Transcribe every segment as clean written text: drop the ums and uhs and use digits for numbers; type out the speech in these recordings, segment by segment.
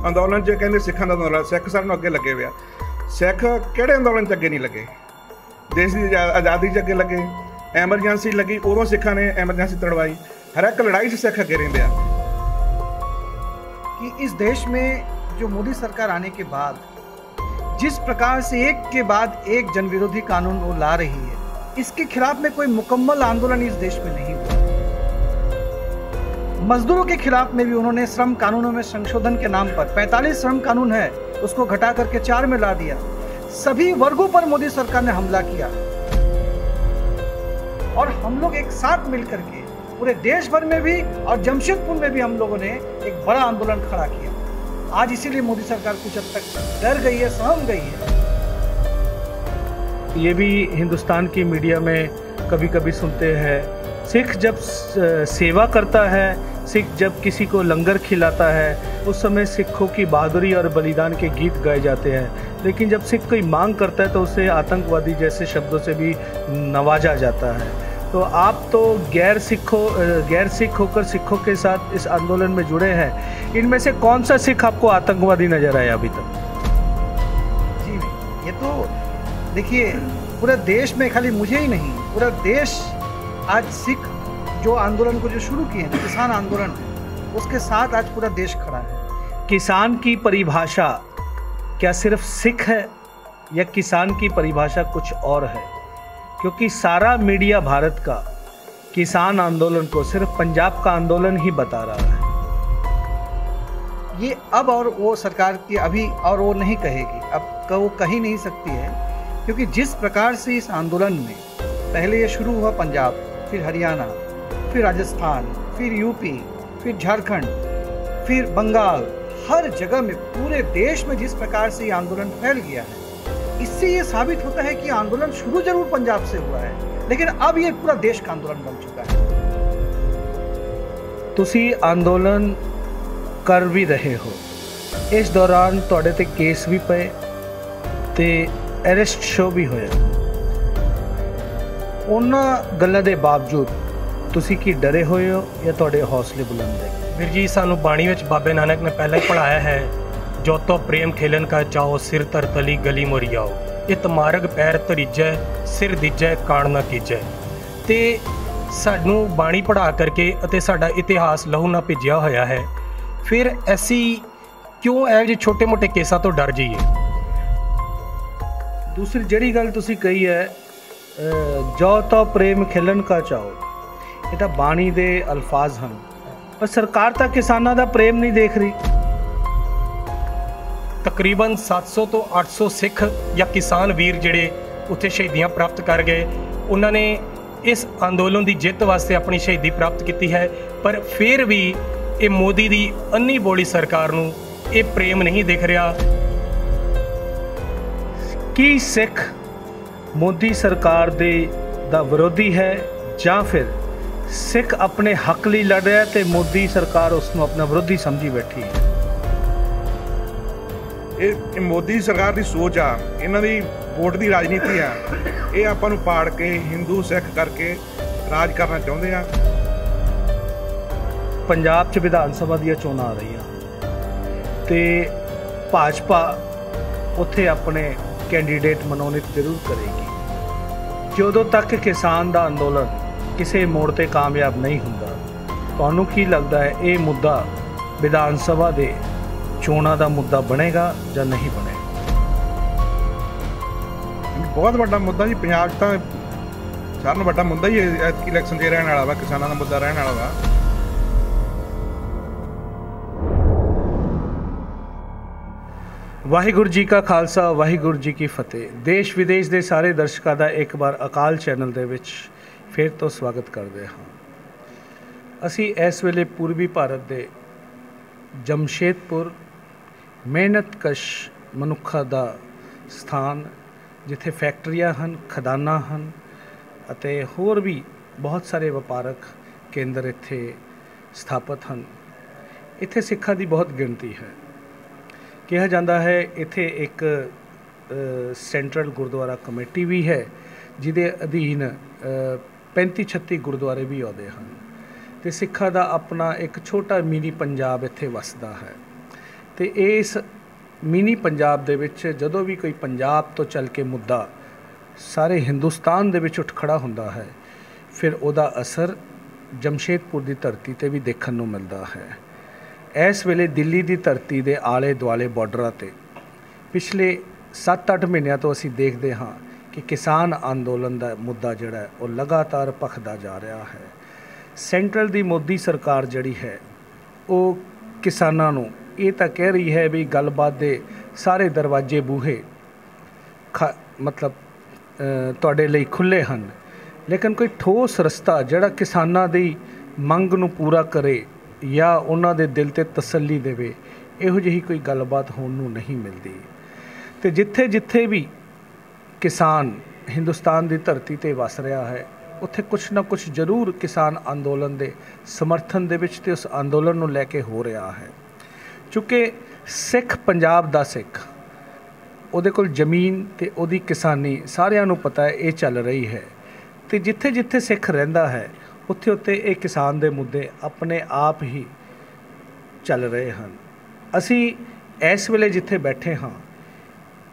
ਅੰਦੋਲਨ 'ਚ ਕਹਿੰਦੇ ਸਿੱਖਾਂ ਦਾ ਅੰਦੋਲਨ, ਸਿੱਖ ਸਾਨੂੰ ਅੱਗੇ ਲੱਗੇ ਹੋਏ ਆ। ਸਿੱਖ ਕਿਹੜੇ ਅੰਦੋਲਨ 'ਚ ਅੱਗੇ ਨਹੀਂ ਲੱਗੇ? ਦੇਸ਼ ਦੀ ਆਜ਼ਾਦੀ 'ਚ ਅੱਗੇ ਲੱਗੇ, ਐਮਰਜੈਂਸੀ ਲੱਗੀ ਉਦੋਂ सिखा ने एमरजेंसी तड़वाई। हर एक लड़ाई से सिख अगे रहिंदे आ। कि इस देश में जो मोदी सरकार आने के बाद जिस प्रकार से एक के बाद एक जन विरोधी कानून वो ला रही है, इसके खिलाफ में कोई मुकम्मल आंदोलन इस देश में नहीं हुआ। मजदूरों के खिलाफ में भी उन्होंने श्रम कानूनों में संशोधन के नाम पर 45 श्रम कानून है उसको घटा करके 4 में ला दिया। सभी वर्गों पर मोदी सरकार ने हमला किया और हम लोग एक साथ मिलकर के पूरे देश भर में भी और जमशेदपुर में भी हम लोगों ने एक बड़ा आंदोलन खड़ा किया। आज इसीलिए मोदी सरकार कुछ हद तक डर गई है, सहम गई है। ये भी हिंदुस्तान की मीडिया में कभी कभी सुनते हैं, सिख जब सेवा करता है, सिख जब किसी को लंगर खिलाता है, उस समय सिखों की बहादुरी और बलिदान के गीत गाए जाते हैं, लेकिन जब सिख कोई मांग करता है तो उसे आतंकवादी जैसे शब्दों से भी नवाजा जाता है। तो आप तो गैर सिख होकर सिखों के साथ इस आंदोलन में जुड़े हैं, इनमें से कौन सा सिख आपको आतंकवादी नजर आया अभी तक? जी, ये तो देखिए पूरे देश में, खाली मुझे ही नहीं, पूरा देश आज सिख जो आंदोलन को जो शुरू किए हैं, किसान आंदोलन, उसके साथ आज पूरा देश खड़ा है। किसान की परिभाषा क्या सिर्फ सिख है या किसान की परिभाषा कुछ और है? क्योंकि सारा मीडिया भारत का किसान आंदोलन को सिर्फ पंजाब का आंदोलन ही बता रहा है। ये अब और वो सरकार की अभी और वो नहीं कहेगी, अब वो कह ही नहीं सकती है, क्योंकि जिस प्रकार से इस आंदोलन में पहले ये शुरू हुआ पंजाब, फिर हरियाणा, फिर राजस्थान, फिर यूपी, फिर झारखंड, फिर बंगाल, हर जगह में पूरे देश में जिस प्रकार से ये आंदोलन फैल गया है, इससे ये साबित होता है कि आंदोलन शुरू जरूर पंजाब से हुआ है, लेकिन अब ये पूरा देश का आंदोलन बन चुका है। तुसी आंदोलन कर भी रहे हो, इस दौरान तुहाडे ते केस भी पे ते अरेस्ट शो भी होया, उन्हां गल्लां दे बावजूद तुसी की डरे होए हो या तुहाडे हौसले बुलंद है? वीर जी, सानू बाणी विच बाबे नानक ने पहले ही पढ़ाया है, जो तो प्रेम खेलन का चाओ, सिर तर तली गली मोरियाओ, इत मार्ग पैर तरीजै, सिर दिजै काण ना कीजै। ते सानू बाणी पढ़ा करके अते साडा इतिहास लहू ना भिजिया होया है, फिर ऐसी क्यों ऐ जे छोटे मोटे केसां तो डर जाइए? दूसरी जड़ी गल तुसी कही है, जो तो प्रेम खेलन का चाओ, ये तो बाणी दे अल्फाज हैं, पर सरकार तो किसानों का प्रेम नहीं देख रही। तकरीबन 700 तो 800 सिख या किसान वीर जिहड़े उत्थे शहीदियां प्राप्त कर गए, उन्होंने इस अंदोलन की जित वास्ते अपनी शहीदी प्राप्त की है, पर फिर भी ये मोदी की अन्नी बोली सरकार नूं ये प्रेम नहीं दिख रहा। की सिख मोदी सरकार दे दा विरोधी है ਜਾਂ फिर सिख अपने हक लिए लड़ रहा है तो मोदी सरकार उसनों अपना विरोधी समझी बैठी है? ये मोदी सरकार की सोच आ, इन्हां दी वोट की राजनीति आ, ये आपां नूं पाड़ के हिंदू सिख करके राज करना चाहुंदे आ। पंजाब च विधान सभा दी चोणां आ रही ते भाजपा उत्थे अपने कैंडीडेट मनोनीत जरूर करेगी। ਜਦੋਂ तक किसान का अंदोलन किसी मोड़ ते कामयाब नहीं हुंदा, तुहानूं की लगता है ये मुद्दा विधान सभा के चोणां का मुद्दा बनेगा या नहीं बनेगा? बहुत बड़ा मुद्दा जी, पंजाब तो सारे नालों वड्डा मुद्दा ही इलैक्शन के रहने वाला वा, किसानों का मुद्दा रहने वाला वा। वाहिगुरू जी का खालसा, वाहिगुरू जी की फतेह। देश विदेश के सारे दर्शकों का एक बार अकाल चैनल दे विच फिर तो स्वागत करते हाँ। असी इस वेले पूर्वी भारत के जमशेदपुर मेहनतकश मनुखा का स्थान, जिथे फैक्ट्रियां हैं, खदाना हैं अते होर भी बहुत सारे व्यापारक केंद्र इत्थे स्थापित हैं। इत्थे सिखा की बहुत गिनती है। कहा जाता है इत्थे एक सेंट्रल गुरुद्वारा कमेटी भी है, जिहदे अधीन 35-36 गुरुद्वारे भी आते हैं, तो सिखा का अपना एक छोटा मिनी पंजाब इत्थे वसदा है। ਤੇ ਇਸ ਮਿਨੀ ਪੰਜਾਬ ਦੇ ਵਿੱਚ ਜਦੋਂ ਵੀ ਕੋਈ ਪੰਜਾਬ ਤੋਂ ਚੱਲ ਕੇ ਮੁੱਦਾ ਸਾਰੇ ਹਿੰਦੁਸਤਾਨ ਦੇ ਵਿੱਚ ਉੱਠ ਖੜਾ ਹੁੰਦਾ ਹੈ, ਫਿਰ ਉਹਦਾ ਅਸਰ ਜਮਸ਼ੇਦਪੁਰ ਦੀ ਧਰਤੀ ਤੇ ਵੀ ਦੇਖਣ ਨੂੰ ਮਿਲਦਾ ਹੈ। ਇਸ ਵੇਲੇ ਦਿੱਲੀ ਦੀ ਧਰਤੀ ਦੇ ਆਲੇ ਦੁਆਲੇ ਬਾਰਡਰਾਂ ਤੇ ਪਿਛਲੇ 7-8 ਮਹੀਨਿਆਂ ਤੋਂ ਅਸੀਂ ਦੇਖਦੇ ਹਾਂ ਕਿ ਕਿਸਾਨ ਅੰਦੋਲਨ ਦਾ ਮੁੱਦਾ ਜਿਹੜਾ ਹੈ ਉਹ ਲਗਾਤਾਰ ਭਖਦਾ ਜਾ ਰਿਹਾ ਹੈ। ਸੈਂਟਰਲ ਦੀ ਮੋਦੀ ਸਰਕਾਰ ਜਿਹੜੀ ਹੈ ਉਹ ਕਿਸਾਨਾਂ ਨੂੰ ਇਹ ਤਾਂ ਕਹਿ ਰਹੀ ਹੈ ਵੀ ਗੱਲਬਾਤ ਦੇ ਸਾਰੇ ਦਰਵਾਜ਼ੇ ਬੂਹੇ ਮਤਲਬ ਤੁਹਾਡੇ ਲਈ ਖੁੱਲ੍ਹੇ ਹਨ, ਲੇਕਿਨ ਕੋਈ ਠੋਸ ਰਸਤਾ ਜਿਹੜਾ ਕਿਸਾਨਾਂ ਦੀ ਮੰਗ ਨੂੰ ਪੂਰਾ ਕਰੇ ਜਾਂ ਉਹਨਾਂ ਦੇ ਦਿਲ 'ਤੇ ਤਸੱਲੀ ਦੇਵੇ, ਇਹੋ ਜਿਹੀ ਕੋਈ ਗੱਲਬਾਤ ਹੋਣ ਨੂੰ ਨਹੀਂ ਮਿਲਦੀ। ਅਤੇ ਜਿੱਥੇ ਜਿੱਥੇ ਵੀ ਕਿਸਾਨ ਹਿੰਦੁਸਤਾਨ ਦੀ ਧਰਤੀ 'ਤੇ ਵਸ ਰਿਹਾ ਹੈ, ਉੱਥੇ ਕੁਛ ਨਾ ਕੁਛ ਜ਼ਰੂਰ ਕਿਸਾਨ ਅੰਦੋਲਨ ਦੇ ਸਮਰਥਨ ਦੇ ਵਿੱਚ ਅਤੇ ਉਸ ਅੰਦੋਲਨ ਨੂੰ ਲੈ ਕੇ ਹੋ ਰਿਹਾ ਹੈ। ਚੂँਕਿ ਸਿੱਖ ਪੰਜਾਬ ਦਾ ਸਿੱਖ, ਉਹਦੇ ਕੋਲ ਜ਼ਮੀਨ ਅਤੇ ਉਹਦੀ ਕਿਸਾਨੀ ਸਾਰਿਆਂ ਨੂੰ ਪਤਾ ਹੈ ਇਹ ਚੱਲ ਰਹੀ ਹੈ, ਅਤੇ ਜਿੱਥੇ ਜਿੱਥੇ ਸਿੱਖ ਰਹਿੰਦਾ ਹੈ ਉੱਥੇ ਉੱਥੇ ਇਹ ਕਿਸਾਨ ਦੇ ਮੁੱਦੇ ਆਪਣੇ ਆਪ ਹੀ ਚੱਲ ਰਹੇ ਹਨ। ਅਸੀਂ ਇਸ ਵੇਲੇ ਜਿੱਥੇ ਬੈਠੇ ਹਾਂ,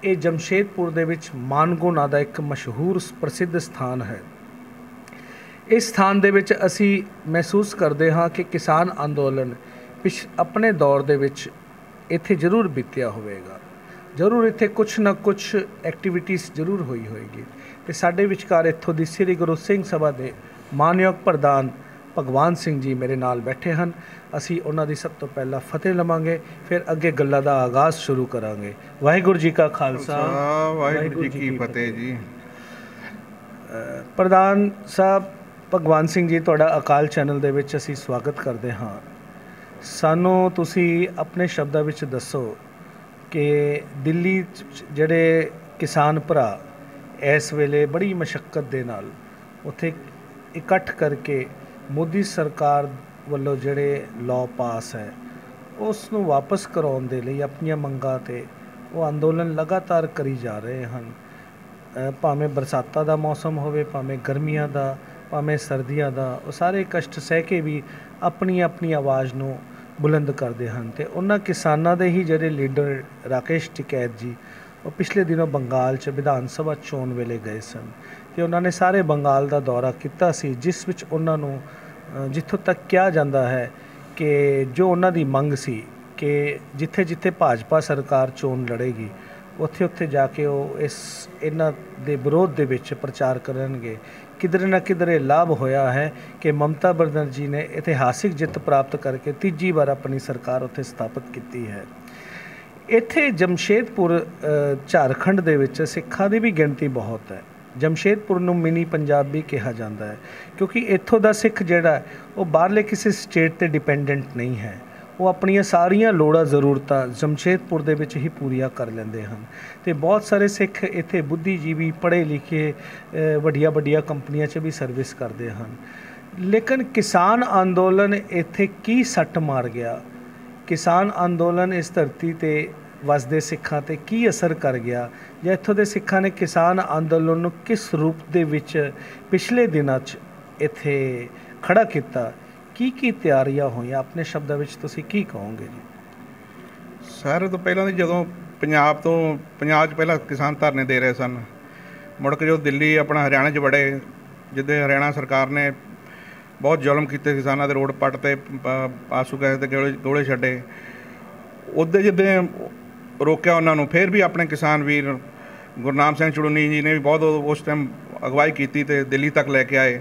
ਇਹ ਜਮਸ਼ੇਦਪੁਰ ਦੇ ਵਿੱਚ ਮਾਨਗੋ ਨਾਂ ਦਾ ਇੱਕ ਮਸ਼ਹੂਰ ਪ੍ਰਸਿੱਧ ਸਥਾਨ ਹੈ। ਇਸ ਸਥਾਨ ਦੇ ਵਿੱਚ ਅਸੀਂ ਮਹਿਸੂਸ ਕਰਦੇ ਹਾਂ ਕਿ ਕਿਸਾਨ ਅੰਦੋਲਨ ਆਪਣੇ ਦੌਰ ਦੇ ਵਿੱਚ ਇੱਥੇ ਜ਼ਰੂਰ ਬੀਤਿਆ ਹੋਵੇਗਾ, ਜ਼ਰੂਰ ਇੱਥੇ ਕੁਛ ਨਾ ਕੁਛ ਐਕਟੀਵਿਟੀਜ਼ ਜ਼ਰੂਰ ਹੋਈ ਹੋਏਗੀ। ਅਤੇ ਸਾਡੇ ਵਿਚਕਾਰ ਇੱਥੋਂ ਦੀ ਸ੍ਰੀ ਗੁਰੂ ਸਿੰਘ ਸਭਾ ਦੇ ਮਾਨਯੋਗ ਪ੍ਰਧਾਨ ਭਗਵਾਨ ਸਿੰਘ ਜੀ ਮੇਰੇ ਨਾਲ ਬੈਠੇ ਹਨ। ਅਸੀਂ ਉਹਨਾਂ ਦੀ ਸਭ ਤੋਂ ਪਹਿਲਾਂ ਫਤਿਹ ਲਵਾਂਗੇ, ਫਿਰ ਅੱਗੇ ਗੱਲਾਂ ਦਾ ਆਗਾਜ਼ ਸ਼ੁਰੂ ਕਰਾਂਗੇ। ਵਾਹਿਗੁਰੂ ਜੀ ਕਾ ਖਾਲਸਾ, ਵਾਹਿਗੁਰੂ ਜੀ ਕੀ ਫਤਿਹ ਜੀ। ਪ੍ਰਧਾਨ ਸਾਹਿਬ ਭਗਵਾਨ ਸਿੰਘ ਜੀ, ਤੁਹਾਡਾ ਅਕਾਲ ਚੈਨਲ ਦੇ ਵਿੱਚ ਅਸੀਂ ਸਵਾਗਤ ਕਰਦੇ ਹਾਂ। ਸਾਨੂੰ ਤੁਸੀਂ ਆਪਣੇ ਸ਼ਬਦਾਂ ਵਿੱਚ ਦੱਸੋ ਕਿ ਦਿੱਲੀ 'ਚ ਜਿਹੜੇ ਕਿਸਾਨ ਭਰਾ ਇਸ ਵੇਲੇ ਬੜੀ ਮਸ਼ੱਕਤ ਦੇ ਨਾਲ ਉੱਥੇ ਇਕੱਠ ਕਰਕੇ ਮੋਦੀ ਸਰਕਾਰ ਵੱਲੋਂ ਜਿਹੜੇ ਲਾਅ ਪਾਸ ਹੈ ਉਸ ਨੂੰ ਵਾਪਸ ਕਰਾਉਣ ਦੇ ਲਈ ਆਪਣੀਆਂ ਮੰਗਾਂ 'ਤੇ ਉਹ ਅੰਦੋਲਨ ਲਗਾਤਾਰ ਕਰੀ ਜਾ ਰਹੇ ਹਨ। ਭਾਵੇਂ ਬਰਸਾਤਾਂ ਦਾ ਮੌਸਮ ਹੋਵੇ, ਭਾਵੇਂ ਗਰਮੀਆਂ ਦਾ, ਭਾਵੇਂ ਸਰਦੀਆਂ ਦਾ, ਉਹ ਸਾਰੇ ਕਸ਼ਟ ਸਹਿ ਕੇ ਵੀ ਆਪਣੀ ਆਪਣੀ ਆਵਾਜ਼ ਨੂੰ ਬੁਲੰਦ ਕਰਦੇ ਹਨ। ਅਤੇ ਉਹਨਾਂ ਕਿਸਾਨਾਂ ਦੇ ਹੀ ਜਿਹੜੇ ਲੀਡਰ ਰਾਕੇਸ਼ ਟਿਕੈਤ ਜੀ, ਉਹ ਪਿਛਲੇ ਦਿਨੋਂ ਬੰਗਾਲ 'ਚ ਵਿਧਾਨ ਸਭਾ ਚੋਣ ਵੇਲੇ ਗਏ ਸਨ ਅਤੇ ਉਹਨਾਂ ਨੇ ਸਾਰੇ ਬੰਗਾਲ ਦਾ ਦੌਰਾ ਕੀਤਾ ਸੀ, ਜਿਸ ਵਿੱਚ ਉਹਨਾਂ ਨੂੰ ਜਿੱਥੋਂ ਤੱਕ ਕਿਹਾ ਜਾਂਦਾ ਹੈ ਕਿ ਜੋ ਉਹਨਾਂ ਦੀ ਮੰਗ ਸੀ ਕਿ ਜਿੱਥੇ ਜਿੱਥੇ ਭਾਜਪਾ ਸਰਕਾਰ ਚੋਣ ਲੜੇਗੀ ਉੱਥੇ ਉੱਥੇ ਜਾ ਕੇ ਉਹ ਇਹਨਾਂ ਦੇ ਵਿਰੋਧ ਦੇ ਵਿੱਚ ਪ੍ਰਚਾਰ ਕਰਨਗੇ। ਕਿਧਰੇ ਨਾ ਕਿਧਰੇ ਲਾਭ ਹੋਇਆ ਹੈ ਕਿ ਮਮਤਾ ਬਨਰਜੀ ਨੇ ਇਤਿਹਾਸਿਕ ਜਿੱਤ ਪ੍ਰਾਪਤ ਕਰਕੇ ਤੀਜੀ ਵਾਰ ਆਪਣੀ ਸਰਕਾਰ ਉੱਥੇ ਸਥਾਪਿਤ ਕੀਤੀ ਹੈ। ਇੱਥੇ ਜਮਸ਼ੇਦਪੁਰ ਝਾਰਖੰਡ ਦੇ ਵਿੱਚ ਸਿੱਖਾਂ ਦੀ ਵੀ ਗਿਣਤੀ ਬਹੁਤ ਹੈ। ਜਮਸ਼ੇਦਪੁਰ ਨੂੰ ਮਿਨੀ ਪੰਜਾਬ ਵੀ ਕਿਹਾ ਜਾਂਦਾ ਹੈ ਕਿਉਂਕਿ ਇੱਥੋਂ ਦਾ ਸਿੱਖ ਜਿਹੜਾ ਉਹ ਬਾਹਰਲੇ ਕਿਸੇ ਸਟੇਟ 'ਤੇ ਡਿਪੈਂਡੈਂਟ ਨਹੀਂ ਹੈ। ਉਹ ਆਪਣੀਆਂ ਸਾਰੀਆਂ ਲੋੜਾਂ ਜ਼ਰੂਰਤਾਂ ਜਮਸ਼ੇਦਪੁਰ ਦੇ ਵਿੱਚ ਹੀ ਪੂਰੀਆਂ ਕਰ ਲੈਂਦੇ ਹਨ। ਅਤੇ ਬਹੁਤ ਸਾਰੇ ਸਿੱਖ ਇੱਥੇ ਬੁੱਧੀਜੀਵੀ ਪੜ੍ਹੇ ਲਿਖੇ ਵੱਡੀਆਂ ਵੱਡੀਆਂ ਕੰਪਨੀਆਂ 'ਚ ਵੀ ਸਰਵਿਸ ਕਰਦੇ ਹਨ। ਲੇਕਿਨ ਕਿਸਾਨ ਅੰਦੋਲਨ ਇੱਥੇ ਕੀ ਸੱਟ ਮਾਰ ਗਿਆ, ਕਿਸਾਨ ਅੰਦੋਲਨ ਇਸ ਧਰਤੀ 'ਤੇ ਵਸਦੇ ਸਿੱਖਾਂ 'ਤੇ ਕੀ ਅਸਰ ਕਰ ਗਿਆ, ਜਾਂ ਇੱਥੋਂ ਦੇ ਸਿੱਖਾਂ ਨੇ ਕਿਸਾਨ ਅੰਦੋਲਨ ਨੂੰ ਕਿਸ ਰੂਪ ਦੇ ਵਿੱਚ ਪਿਛਲੇ ਦਿਨਾਂ 'ਚ ਇੱਥੇ ਖੜਾ ਕੀਤਾ, ਕੀ ਤਿਆਰੀਆਂ ਹੋਈਆਂ, ਆਪਣੇ ਸ਼ਬਦਾਂ ਵਿੱਚ ਤੁਸੀਂ ਕੀ ਕਹੋਗੇ ਜੀ? ਸਾਰਿਆਂ ਤੋਂ ਪਹਿਲਾਂ ਜਦੋਂ ਪੰਜਾਬ 'ਚ ਪਹਿਲਾਂ ਕਿਸਾਨ ਧਰਨੇ ਦੇ ਰਹੇ ਸਨ, ਮੁੜ ਕੇ ਜਦੋਂ ਦਿੱਲੀ ਆਪਣਾ ਹਰਿਆਣਾ 'ਚ ਵੜੇ, ਜਿੱਦੇ ਹਰਿਆਣਾ ਸਰਕਾਰ ਨੇ ਬਹੁਤ ਜ਼ੁਲਮ ਕੀਤੇ ਕਿਸਾਨਾਂ ਦੇ, ਰੋਡ ਪੱਟ 'ਤੇ ਆਸੂ ਗੈਸ ਦੇ ਗੋਲੇ ਛੱਡੇ, ਉਹਦੇ ਜਿੱਦੇ ਰੋਕਿਆ ਉਹਨਾਂ ਨੂੰ। ਫਿਰ ਵੀ ਆਪਣੇ ਕਿਸਾਨ ਵੀਰ ਗੁਰਨਾਮ ਸਿੰਘ ਚੜੂਨੀ ਜੀ ਨੇ ਵੀ ਬਹੁਤ ਉਸ ਟਾਈਮ ਅਗਵਾਈ ਕੀਤੀ ਅਤੇ ਦਿੱਲੀ ਤੱਕ ਲੈ ਕੇ ਆਏ,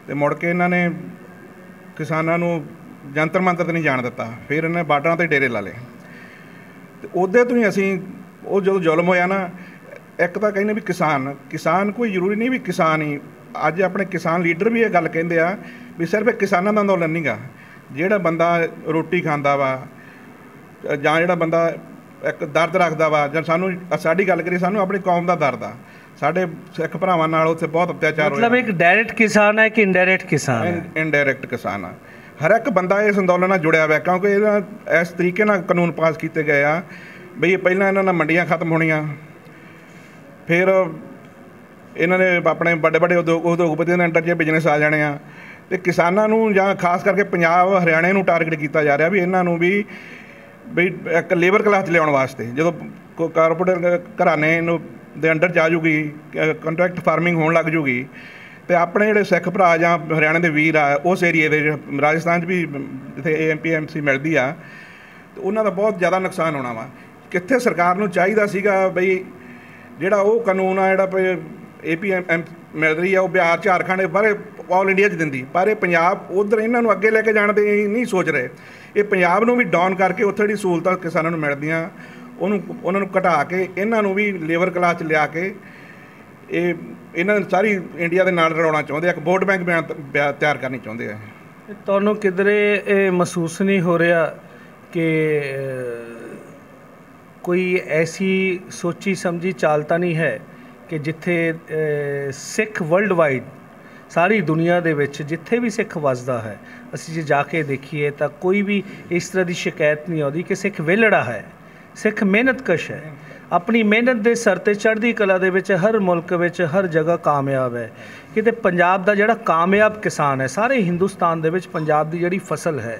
ਅਤੇ ਮੁੜ ਕੇ ਇਹਨਾਂ ਨੇ ਕਿਸਾਨਾਂ ਨੂੰ ਜੰਤਰ ਮੰਤਰ 'ਤੇ ਨਹੀਂ ਜਾਣ ਦਿੱਤਾ। ਫਿਰ ਇਹਨਾਂ ਨੇ ਬਾਰਡਰਾਂ 'ਤੇ ਡੇਰੇ ਲਾ ਲਏ, ਅਤੇ ਉਹਦੇ ਤੋਂ ਹੀ ਅਸੀਂ ਉਹ ਜਦੋਂ ਜ਼ੁਲਮ ਹੋਇਆ ਨਾ, ਇੱਕ ਤਾਂ ਕਹਿੰਦੇ ਵੀ ਕਿਸਾਨ ਕੋਈ ਜ਼ਰੂਰੀ ਨਹੀਂ ਵੀ ਕਿਸਾਨ ਹੀ, ਅੱਜ ਆਪਣੇ ਕਿਸਾਨ ਲੀਡਰ ਵੀ ਇਹ ਗੱਲ ਕਹਿੰਦੇ ਆ ਵੀ ਸਿਰਫ ਇਹ ਕਿਸਾਨਾਂ ਦਾ ਅੰਦੋਲਨ ਨਹੀਂ ਗਾ, ਜਿਹੜਾ ਬੰਦਾ ਰੋਟੀ ਖਾਂਦਾ ਵਾ ਜਾਂ ਜਿਹੜਾ ਬੰਦਾ ਇੱਕ ਦਰਦ ਰੱਖਦਾ ਵਾ, ਜਾਂ ਸਾਡੀ ਗੱਲ ਕਰੀਏ, ਸਾਨੂੰ ਆਪਣੀ ਕੌਮ ਦਾ ਦਰਦ ਆ। ਸਾਡੇ ਸਿੱਖ ਭਰਾਵਾਂ ਨਾਲ ਉੱਥੇ ਬਹੁਤ ਅਤਿਆਚਾਰ ਹੋਇਆ। ਮਤਲਬ ਇੱਕ ਡਾਇਰੈਕਟ ਕਿਸਾਨ ਹੈ ਕਿ ਇਨਡਾਇਰੈਕਟ ਕਿਸਾਨ ਹੈ? ਇਨਡਾਇਰੈਕਟ ਕਿਸਾਨ ਆ। ਹਰ ਇੱਕ ਬੰਦਾ ਇਸ ਅੰਦੋਲਨ ਨਾਲ ਜੁੜਿਆ ਹੋਇਆ, ਕਿਉਂਕਿ ਇਹਨਾਂ ਇਸ ਤਰੀਕੇ ਨਾਲ ਕਾਨੂੰਨ ਪਾਸ ਕੀਤੇ ਗਏ ਆ ਬਈ ਪਹਿਲਾਂ ਇਹਨਾਂ ਨਾਲ ਮੰਡੀਆਂ ਖਤਮ ਹੋਣੀਆਂ, ਫਿਰ ਇਹਨਾਂ ਨੇ ਆਪਣੇ ਵੱਡੇ ਵੱਡੇ ਉਦਯੋਗਪਤੀਆਂ ਦੇ ਅੰਡਰ 'ਚ ਬਿਜ਼ਨਸ ਆ ਜਾਣੇ ਆ, ਅਤੇ ਕਿਸਾਨਾਂ ਨੂੰ ਜਾਂ ਖਾਸ ਕਰਕੇ ਪੰਜਾਬ ਹਰਿਆਣੇ ਨੂੰ ਟਾਰਗੇਟ ਕੀਤਾ ਜਾ ਰਿਹਾ ਵੀ ਇਹਨਾਂ ਨੂੰ ਵੀ ਵੀ ਇੱਕ ਲੇਬਰ ਕਲਾਸ 'ਚ ਲਿਆਉਣ ਵਾਸਤੇ। ਜਦੋਂ ਕਾਰਪੋਰੇਟ ਘਰਾਣੇ ਨੂੰ ਦੇ ਅੰਡਰ 'ਚ ਆ ਜੂਗੀ, ਕੰਟਰੈਕਟ ਫਾਰਮਿੰਗ ਹੋਣ ਲੱਗ ਜੂਗੀ, ਤੇ ਆਪਣੇ ਜਿਹੜੇ ਸਿੱਖ ਭਰਾ ਜਾਂ ਹਰਿਆਣੇ ਦੇ ਵੀਰ ਆ ਉਸ ਏਰੀਏ ਦੇ, ਰਾਜਸਥਾਨ 'ਚ ਵੀ ਜਿੱਥੇ AMPMC ਮਿਲਦੀ ਆ, ਤੇ ਉਹਨਾਂ ਦਾ ਬਹੁਤ ਜ਼ਿਆਦਾ ਨੁਕਸਾਨ ਹੋਣਾ ਵਾ। ਕਿੱਥੇ ਸਰਕਾਰ ਨੂੰ ਚਾਹੀਦਾ ਸੀਗਾ ਬਈ ਜਿਹੜਾ ਉਹ ਕਾਨੂੰਨ ਆ ਜਿਹੜਾ APM ਮਿਲ ਰਹੀ ਆ ਉਹ ਬਿਹਾਰ, ਝਾਰਖੰਡ ਬਾਰੇ ਆਲ ਇੰਡੀਆ 'ਚ ਦਿੰਦੀ, ਪਰ ਇਹ ਪੰਜਾਬ ਉਧਰ ਇਹਨਾਂ ਨੂੰ ਅੱਗੇ ਲੈ ਕੇ ਜਾਣ ਦੇ ਨਹੀਂ ਸੋਚ ਰਹੇ। ਇਹ ਪੰਜਾਬ ਨੂੰ ਵੀ ਡਾਊਨ ਕਰਕੇ ਉੱਥੇ ਜਿਹੜੀ ਸਹੂਲਤਾਂ ਕਿਸਾਨਾਂ ਨੂੰ ਮਿਲਦੀਆਂ ਉਹਨਾਂ ਨੂੰ ਘਟਾ ਕੇ ਇਹਨਾਂ ਨੂੰ ਵੀ ਲੇਬਰ ਕਲਾਸ 'ਚ ਲਿਆ ਕੇ ਇਹ ਇਹਨਾਂ ਨੂੰ ਸਾਰੀ ਇੰਡੀਆ ਦੇ ਨਾਲ ਰਲਾਉਣਾ ਚਾਹੁੰਦੇ ਆ, ਇੱਕ ਵੋਟ ਬੈਂਕ ਤਿਆਰ ਕਰਨੀ ਚਾਹੁੰਦੇ ਆ। ਤੁਹਾਨੂੰ ਕਿਧਰੇ ਇਹ ਮਹਿਸੂਸ ਨਹੀਂ ਹੋ ਰਿਹਾ ਕਿ ਕੋਈ ਐਸੀ ਸੋਚੀ ਸਮਝੀ ਚਾਲ ਤਾਂ ਨਹੀਂ ਹੈ ਕਿ ਜਿੱਥੇ ਸਿੱਖ ਵਰਲਡ ਵਾਈਡ ਸਾਰੀ ਦੁਨੀਆ ਦੇ ਵਿੱਚ ਜਿੱਥੇ ਵੀ ਸਿੱਖ ਵੱਸਦਾ ਹੈ, ਅਸੀਂ ਜੇ ਜਾ ਕੇ ਦੇਖੀਏ ਤਾਂ ਕੋਈ ਵੀ ਇਸ ਤਰ੍ਹਾਂ ਦੀ ਸ਼ਿਕਾਇਤ ਨਹੀਂ ਆਉਂਦੀ ਕਿ ਸਿੱਖ ਵਿਹਲੜਾ ਹੈ, ਸਿੱਖ ਮਿਹਨਤਕਸ਼ ਹੈ, ਆਪਣੀ ਮਿਹਨਤ ਦੇ ਸਿਰ 'ਤੇ ਚੜ੍ਹਦੀ ਕਲਾ ਦੇ ਵਿੱਚ ਹਰ ਮੁਲਕ ਵਿੱਚ ਹਰ ਜਗ੍ਹਾ ਕਾਮਯਾਬ ਹੈ। ਕਿਤੇ ਪੰਜਾਬ ਦਾ ਜਿਹੜਾ ਕਾਮਯਾਬ ਕਿਸਾਨ ਹੈ, ਸਾਰੇ ਹਿੰਦੁਸਤਾਨ ਦੇ ਵਿੱਚ ਪੰਜਾਬ ਦੀ ਜਿਹੜੀ ਫਸਲ ਹੈ,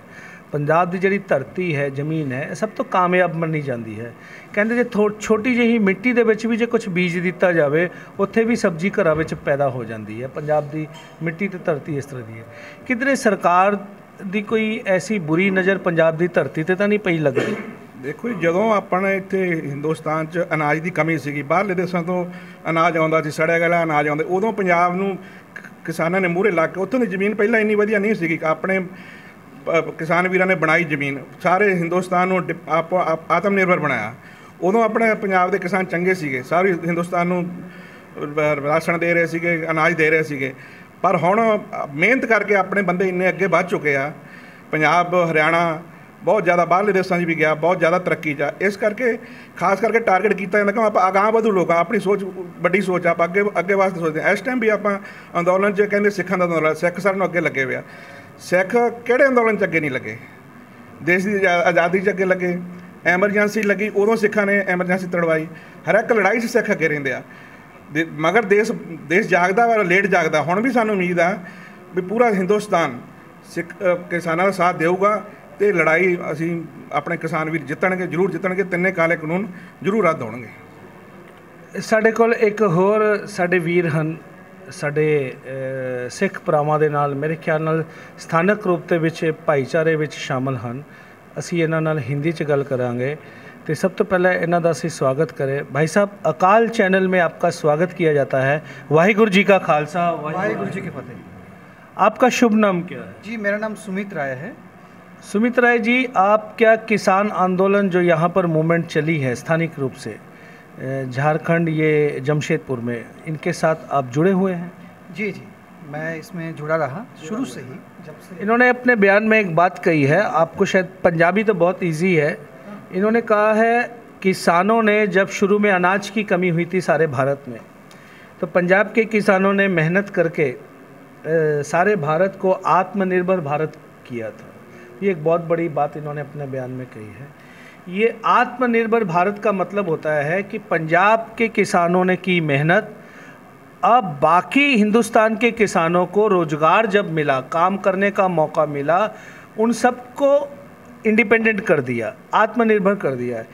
ਪੰਜਾਬ ਦੀ ਜਿਹੜੀ ਧਰਤੀ ਹੈ, ਜ਼ਮੀਨ ਹੈ, ਸਭ ਤੋਂ ਕਾਮਯਾਬ ਮੰਨੀ ਜਾਂਦੀ ਹੈ। ਕਹਿੰਦੇ ਜੇ ਛੋਟੀ ਜਿਹੀ ਮਿੱਟੀ ਦੇ ਵਿੱਚ ਵੀ ਜੇ ਕੁਝ ਬੀਜ ਦਿੱਤਾ ਜਾਵੇ, ਉੱਥੇ ਵੀ ਸਬਜ਼ੀ ਘਰਾਂ ਵਿੱਚ ਪੈਦਾ ਹੋ ਜਾਂਦੀ ਹੈ। ਪੰਜਾਬ ਦੀ ਮਿੱਟੀ ਤੇ ਧਰਤੀ ਇਸ ਤਰ੍ਹਾਂ ਦੀ ਹੈ। ਕਿਧਰੇ ਸਰਕਾਰ ਦੀ ਕੋਈ ਐਸੀ ਬੁਰੀ ਨਜ਼ਰ ਪੰਜਾਬ ਦੀ ਧਰਤੀ 'ਤੇ ਤਾਂ ਨਹੀਂ ਪਈ ਲੱਗਦੀ? ਦੇਖੋ ਜੀ, ਜਦੋਂ ਆਪਣੇ ਇੱਥੇ ਹਿੰਦੁਸਤਾਨ 'ਚ ਅਨਾਜ ਦੀ ਕਮੀ ਸੀਗੀ, ਬਾਹਰਲੇ ਦੇਸ਼ਾਂ ਤੋਂ ਅਨਾਜ ਆਉਂਦਾ ਸੀ, ਸੜਿਆ ਗਿਆ ਅਨਾਜ ਆਉਂਦਾ, ਉਦੋਂ ਪੰਜਾਬ ਨੂੰ ਕਿਸਾਨਾਂ ਨੇ ਮੂਹਰੇ ਲਾ ਕੇ, ਉੱਥੋਂ ਦੀ ਜ਼ਮੀਨ ਪਹਿਲਾਂ ਇੰਨੀ ਵਧੀਆ ਨਹੀਂ ਸੀਗੀ, ਆਪਣੇ ਕਿਸਾਨ ਵੀਰਾਂ ਨੇ ਬਣਾਈ ਜ਼ਮੀਨ, ਸਾਰੇ ਹਿੰਦੁਸਤਾਨ ਨੂੰ ਆਤਮ ਨਿਰਭਰ ਬਣਾਇਆ। ਉਦੋਂ ਆਪਣੇ ਪੰਜਾਬ ਦੇ ਕਿਸਾਨ ਚੰਗੇ ਸੀਗੇ, ਸਾਰੇ ਹਿੰਦੁਸਤਾਨ ਨੂੰ ਰਾਸ਼ਨ ਦੇ ਰਹੇ ਸੀਗੇ, ਅਨਾਜ ਦੇ ਰਹੇ ਸੀਗੇ। ਪਰ ਹੁਣ ਮਿਹਨਤ ਕਰਕੇ ਆਪਣੇ ਬੰਦੇ ਇੰਨੇ ਅੱਗੇ ਵੱਧ ਚੁੱਕੇ ਆ, ਪੰਜਾਬ ਹਰਿਆਣਾ ਬਹੁਤ ਜ਼ਿਆਦਾ ਬਾਹਰਲੇ ਦੇਸ਼ਾਂ 'ਚ ਵੀ ਗਿਆ, ਬਹੁਤ ਜ਼ਿਆਦਾ ਤਰੱਕੀ 'ਚ ਆ। ਇਸ ਕਰਕੇ ਖਾਸ ਕਰਕੇ ਟਾਰਗੇਟ ਕੀਤਾ ਜਾਂਦਾ ਕਿ ਆਪਾਂ ਅਗਾਂਹ ਵਧੂ ਲੋਕ, ਆਪਣੀ ਸੋਚ ਵੱਡੀ ਸੋਚ, ਆਪਾਂ ਅੱਗੇ ਵਾਸਤੇ ਸੋਚਦੇ ਹਾਂ। ਇਸ ਟਾਈਮ ਵੀ ਆਪਾਂ ਅੰਦੋਲਨ 'ਚ ਕਹਿੰਦੇ ਸਿੱਖਾਂ ਦਾ ਅੰਦੋਲਨ, ਸਿੱਖ ਸਾਰਿਆਂ ਨੂੰ ਅੱਗੇ ਲੱਗੇ ਹੋਏ ਆ। ਸਿੱਖ ਕਿਹੜੇ ਅੰਦੋਲਨ 'ਚ ਅੱਗੇ ਨਹੀਂ ਲੱਗੇ? ਦੇਸ਼ ਦੀ ਆਜ਼ਾਦੀ 'ਚ ਅੱਗੇ ਲੱਗੇ, ਐਮਰਜੈਂਸੀ ਲੱਗੀ ਉਦੋਂ ਸਿੱਖਾਂ ਨੇ ਐਮਰਜੈਂਸੀ ਤੜਵਾਈ, ਹਰ ਇੱਕ ਲੜਾਈ 'ਚ ਸਿੱਖ ਅੱਗੇ ਰਹਿੰਦੇ ਆ। ਮਗਰ ਦੇਸ਼ ਜਾਗਦਾ ਵਾ, ਲੇਟ ਜਾਗਦਾ। ਹੁਣ ਵੀ ਸਾਨੂੰ ਉਮੀਦ ਆ ਵੀ ਪੂਰਾ ਹਿੰਦੁਸਤਾਨ ਸਿੱਖ ਕਿਸਾਨਾਂ ਦਾ ਸਾਥ ਦੇਊਗਾ ਤੇ ਲੜਾਈ ਅਸੀਂ ਆਪਣੇ ਕਿਸਾਨ ਵੀਰ ਜਿੱਤਣਗੇ, ਜ਼ਰੂਰ ਜਿੱਤਣਗੇ। ਤਿੰਨੇ ਕਾਲੇ ਕਾਨੂੰਨ ਜ਼ਰੂਰ ਰੱਦ ਹੋਣਗੇ। ਸਾਡੇ ਕੋਲ ਇੱਕ ਹੋਰ ਸਾਡੇ ਵੀਰ ਹਨ, ਸਾਡੇ ਸਿੱਖ ਭਰਾਵਾਂ ਦੇ ਨਾਲ ਮੇਰੇ ਖਿਆਲ ਨਾਲ ਸਥਾਨਕ ਰੂਪ ਦੇ ਵਿੱਚ ਭਾਈਚਾਰੇ ਵਿੱਚ ਸ਼ਾਮਲ ਹਨ। ਅਸੀਂ ਇਹਨਾਂ ਨਾਲ ਹਿੰਦੀ 'ਚ ਗੱਲ ਕਰਾਂਗੇ तो सब तो पहले इन्हों का असीं स्वागत करें। भाई साहब, अकाल चैनल में आपका स्वागत किया जाता है। वाहिगुरु जी का खालसा, वाहिगुरु जी की फतेह। आपका शुभ नाम क्या है? जी, मेरा नाम सुमित राय है। सुमित राय जी, आप क्या किसान आंदोलन जो यहाँ पर मूवमेंट चली है स्थानिक रूप से झारखंड, ये जमशेदपुर में, इनके साथ आप जुड़े हुए हैं? जी जी, मैं इसमें जुड़ा रहा शुरू से ही। जब से इन्होंने अपने बयान में एक बात कही है, आपको शायद पंजाबी तो बहुत इजी है। इन्होंने कहा है किसानों ने जब शुरू में अनाज की कमी हुई थी सारे भारत में, तो पंजाब के किसानों ने मेहनत करके सारे भारत को आत्मनिर्भर भारत किया था। ये एक बहुत बड़ी बात इन्होंने अपने बयान में कही है। ये आत्मनिर्भर भारत का मतलब होता है कि पंजाब के किसानों ने की मेहनत, अब बाकी हिंदुस्तान के किसानों को रोज़गार जब मिला, काम करने का मौका मिला, उन सबको इंडिपेंडेंट कर दिया, आत्मनिर्भर कर दिया है।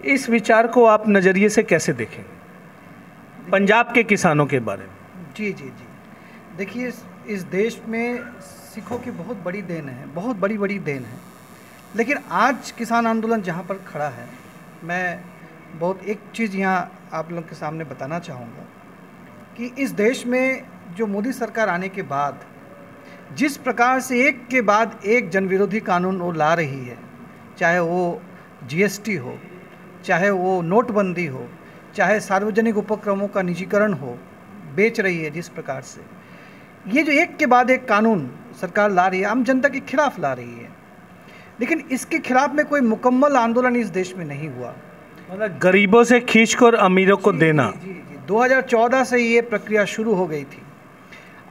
इस विचार को आप नज़रिए से कैसे देखेंगे पंजाब के किसानों के बारे में? जी जी जी, देखिए, इस देश में सिखों की बहुत बड़ी देन है, बहुत बड़ी बड़ी देन है। लेकिन आज किसान आंदोलन जहाँ पर खड़ा है, मैं बहुत एक चीज़ यहाँ आप लोगों के सामने बताना चाहूँगा कि इस देश में जो मोदी सरकार आने के बाद जिस प्रकार से एक के बाद एक जनविरोधी कानून वो ला रही है, चाहे वो जीएसटी हो, चाहे वो नोटबंदी हो, चाहे सार्वजनिक उपक्रमों का निजीकरण हो, बेच रही है जिस प्रकार से, ये जो एक के बाद एक कानून सरकार ला रही है, आम जनता के खिलाफ ला रही है। लेकिन इसके खिलाफ में कोई मुकम्मल आंदोलन इस देश में नहीं हुआ। मतलब गरीबों से खींचकर अमीरों को देना। जी जी, 2014 से ये प्रक्रिया शुरू हो गई थी।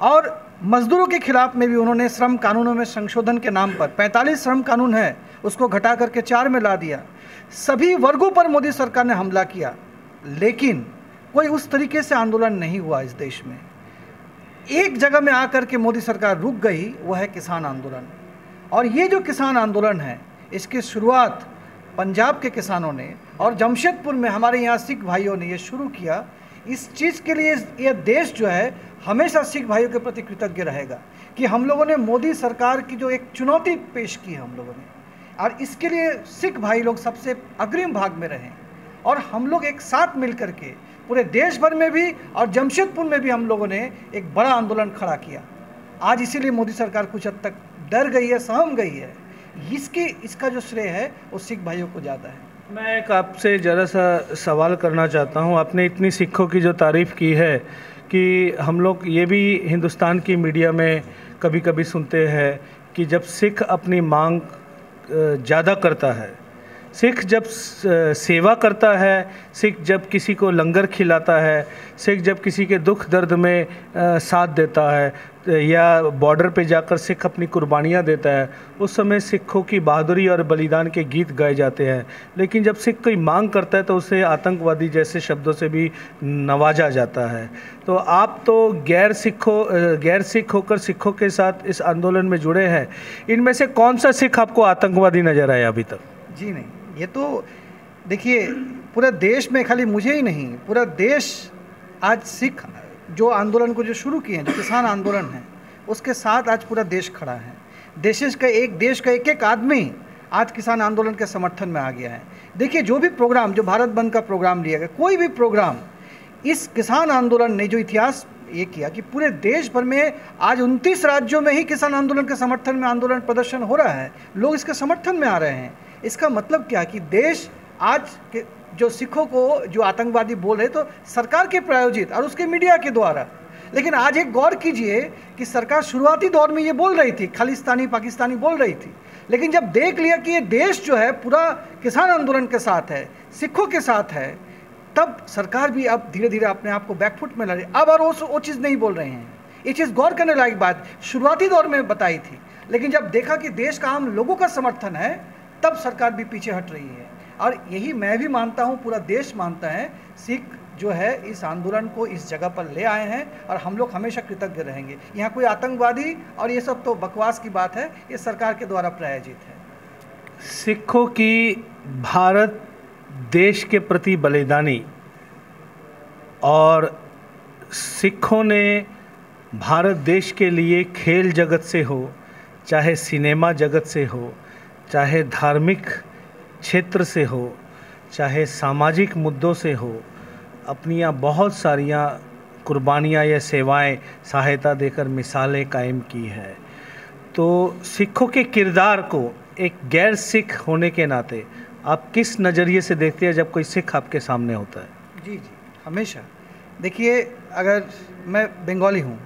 और मजदूरों के खिलाफ में भी उन्होंने श्रम कानूनों में संशोधन के नाम पर 45 श्रम कानून है, उसको घटा करके 4 में ला दिया। सभी वर्गों पर मोदी सरकार ने हमला किया, लेकिन कोई उस तरीके से आंदोलन नहीं हुआ इस देश में। एक जगह में आकर के मोदी सरकार रुक गई, वो है किसान आंदोलन। और ये जो किसान आंदोलन है, इसकी शुरुआत पंजाब के किसानों ने और जमशेदपुर में हमारे यहाँ सिख भाइयों ने ये शुरू किया, इस चीज़ के लिए ये देश जो है हमेशा सिख भाइयों के प्रति कृतज्ञ रहेगा कि हम लोगों ने मोदी सरकार की जो एक चुनौती पेश की है हम लोगों ने, और इसके लिए सिख भाई लोग सबसे अग्रिम भाग में रहें और हम लोग एक साथ मिल करके पूरे देश भर में भी और जमशेदपुर में भी हम लोगों ने एक बड़ा आंदोलन खड़ा किया। आज इसीलिए मोदी सरकार कुछ हद तक डर गई है, सहम गई है। इसका जो श्रेय है वो सिख भाइयों को ज़्यादा है। मैं एक आपसे ज़रा सा सवाल करना चाहता हूँ। आपने इतनी सिखों की जो तारीफ़ की है कि हम लोग ये भी हिंदुस्तान की मीडिया में कभी कभी सुनते हैं कि जब सिख अपनी मांग ज़्यादा करता है, सिख जब सेवा करता है, सिख जब किसी को लंगर खिलाता है, सिख जब किसी के दुख दर्द में साथ देता है या बॉर्डर पे जाकर सिख अपनी कुर्बानियाँ देता है, उस समय सिखों की बहादुरी और बलिदान के गीत गाए जाते हैं। लेकिन जब सिख कोई मांग करता है तो उसे आतंकवादी जैसे शब्दों से भी नवाजा जाता है। तो आप तो गैर सिख होकर सिखों के साथ इस आंदोलन में जुड़े हैं, इनमें से कौन सा सिख आपको आतंकवादी नज़र आया अभी तक? जी नहीं, ये तो देखिए पूरे देश में, खाली मुझे ही नहीं, पूरा देश आज सिख जो आंदोलन को जो शुरू किए हैं, जो किसान आंदोलन है, उसके साथ आज पूरा देश खड़ा है। देश का एक एक आदमी आज किसान आंदोलन के समर्थन में आ गया है। देखिए जो भी प्रोग्राम, जो भारत बंद का प्रोग्राम लिया गया, कोई भी प्रोग्राम, इस किसान आंदोलन ने जो इतिहास ये किया कि पूरे देश भर में आज 29 राज्यों में ही किसान आंदोलन के समर्थन में आंदोलन प्रदर्शन हो रहा है, लोग इसके समर्थन में आ रहे हैं। इसका मतलब क्या कि देश आज के जो सिखों को जो आतंकवादी बोल रहे, तो सरकार के प्रायोजित और उसके मीडिया के द्वारा। लेकिन आज एक गौर कीजिए कि सरकार शुरुआती दौर में ये बोल रही थी, खालिस्तानी पाकिस्तानी बोल रही थी, लेकिन जब देख लिया कि ये देश जो है पूरा किसान आंदोलन के साथ है, सिखों के साथ है, तब सरकार भी अब धीरे धीरे अपने आप को बैकफुट में ला रही। अब और वो चीज़ नहीं बोल रहे हैं। ये चीज़ गौर करने लायक बात शुरुआती दौर में बताई थी, लेकिन जब देखा कि देश का आम लोगों का समर्थन है, तब सरकार भी पीछे हट रही है। और यही मैं भी मानता हूँ, पूरा देश मानता है, सिख जो है इस आंदोलन को इस जगह पर ले आए हैं और हम लोग हमेशा कृतज्ञ रहेंगे। यहाँ कोई आतंकवादी और ये सब तो बकवास की बात है, ये सरकार के द्वारा प्रायोजित है। सिखों की भारत देश के प्रति बलिदानी और सिखों ने भारत देश के लिए खेल जगत से हो, चाहे सिनेमा जगत से हो, चाहे धार्मिक क्षेत्र से हो, चाहे सामाजिक मुद्दों से हो, अपनी बहुत सारियाँ कुर्बानियाँ या सेवाएं, सहायता देकर मिसालें कायम की है। तो सिखों के किरदार को एक गैर सिख होने के नाते आप किस नज़रिए से देखते हैं जब कोई सिख आपके सामने होता है? जी, हमेशा देखिए, अगर मैं बंगाली हूँ,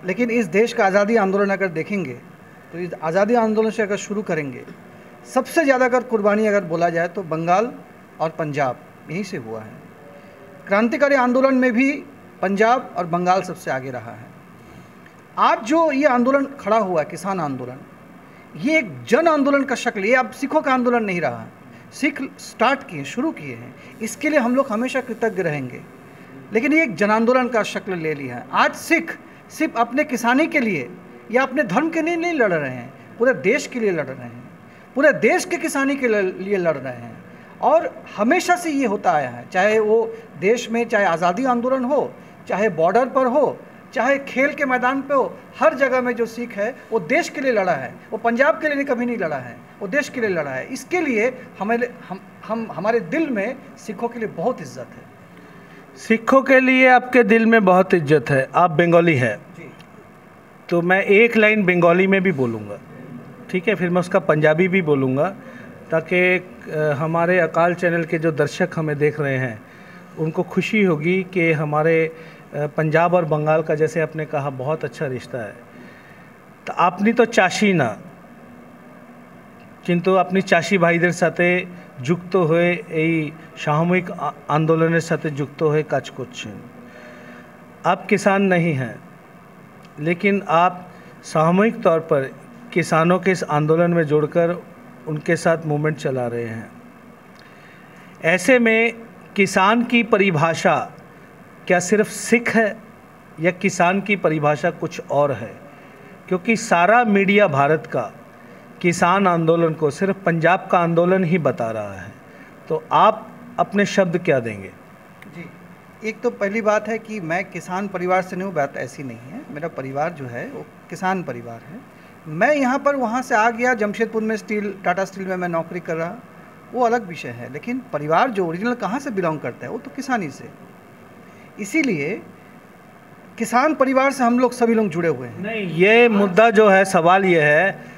लेकिन इस देश का आज़ादी आंदोलन अगर देखेंगे तो इस आज़ादी आंदोलन से अगर शुरू करेंगे, सबसे ज़्यादा अगर कुर्बानी अगर बोला जाए तो बंगाल और पंजाब यहीं से हुआ है। क्रांतिकारी आंदोलन में भी पंजाब और बंगाल सबसे आगे रहा है। आज जो ये आंदोलन खड़ा हुआ है, किसान आंदोलन, ये एक जन आंदोलन का शक्ल, ये अब सिखों का आंदोलन नहीं रहा। सिख स्टार्ट किए, शुरू किए हैं, इसके लिए हम लोग हमेशा कृतज्ञ रहेंगे, लेकिन ये एक जन आंदोलन का शक्ल ले लिया है। आज सिख सिर्फ अपने किसानी के लिए या अपने धर्म के लिए नहीं लड़ रहे हैं, पूरे देश के लिए लड़ रहे हैं, पूरे देश के किसानी के लिए लड़ रहे हैं। और हमेशा से ये होता आया है, चाहे वो देश में, चाहे आज़ादी आंदोलन हो, चाहे बॉर्डर पर हो, चाहे खेल के मैदान पे हो, हर जगह में जो सिख है वो देश के लिए लड़ा है। वो पंजाब के लिए कभी नहीं लड़ा है, वो देश के लिए लड़ा है। इसके लिए हमारे दिल में सिखों के लिए बहुत इज्जत है। सिखों के लिए आपके दिल में बहुत इज्जत है। आप बंगाली है, तो मैं एक लाइन बंगाली में भी बोलूँगा, ठीक है? फिर मैं उसका पंजाबी भी बोलूँगा, ताकि हमारे अकाल चैनल के जो दर्शक हमें देख रहे हैं उनको खुशी होगी कि हमारे पंजाब और बंगाल का, जैसे आपने कहा, बहुत अच्छा रिश्ता है। तो आपनी तो चाषी ना, किंतु अपनी चाषी भाईদের সাথে যুক্ত হয়ে এই সামূহিক আন্দোলনের সাথে যুক্ত হয়ে কাজ করছেন। आप किसान नहीं हैं, लेकिन आप सामूहिक तौर पर किसानों के इस आंदोलन में जुड़कर उनके साथ मूवमेंट चला रहे हैं। ऐसे में किसान की परिभाषा क्या सिर्फ सिख है या किसान की परिभाषा कुछ और है? क्योंकि सारा मीडिया भारत का किसान आंदोलन को सिर्फ पंजाब का आंदोलन ही बता रहा है, तो आप अपने शब्द क्या देंगे? जी, एक तो पहली बात है कि मैं किसान परिवार से नहीं हूँ, बात ऐसी नहीं है। मेरा परिवार जो है वो किसान परिवार है। मैं यहाँ पर वहाँ से आ गया, जमशेदपुर में टाटा स्टील में मैं नौकरी कर रहा, वो अलग विषय है। लेकिन परिवार जो ओरिजिनल कहाँ से बिलोंग करता है वो तो किसानी से, इसीलिए किसान परिवार से हम लोग सभी लोग जुड़े हुए हैं। नहीं, ये मुद्दा जो है, सवाल ये है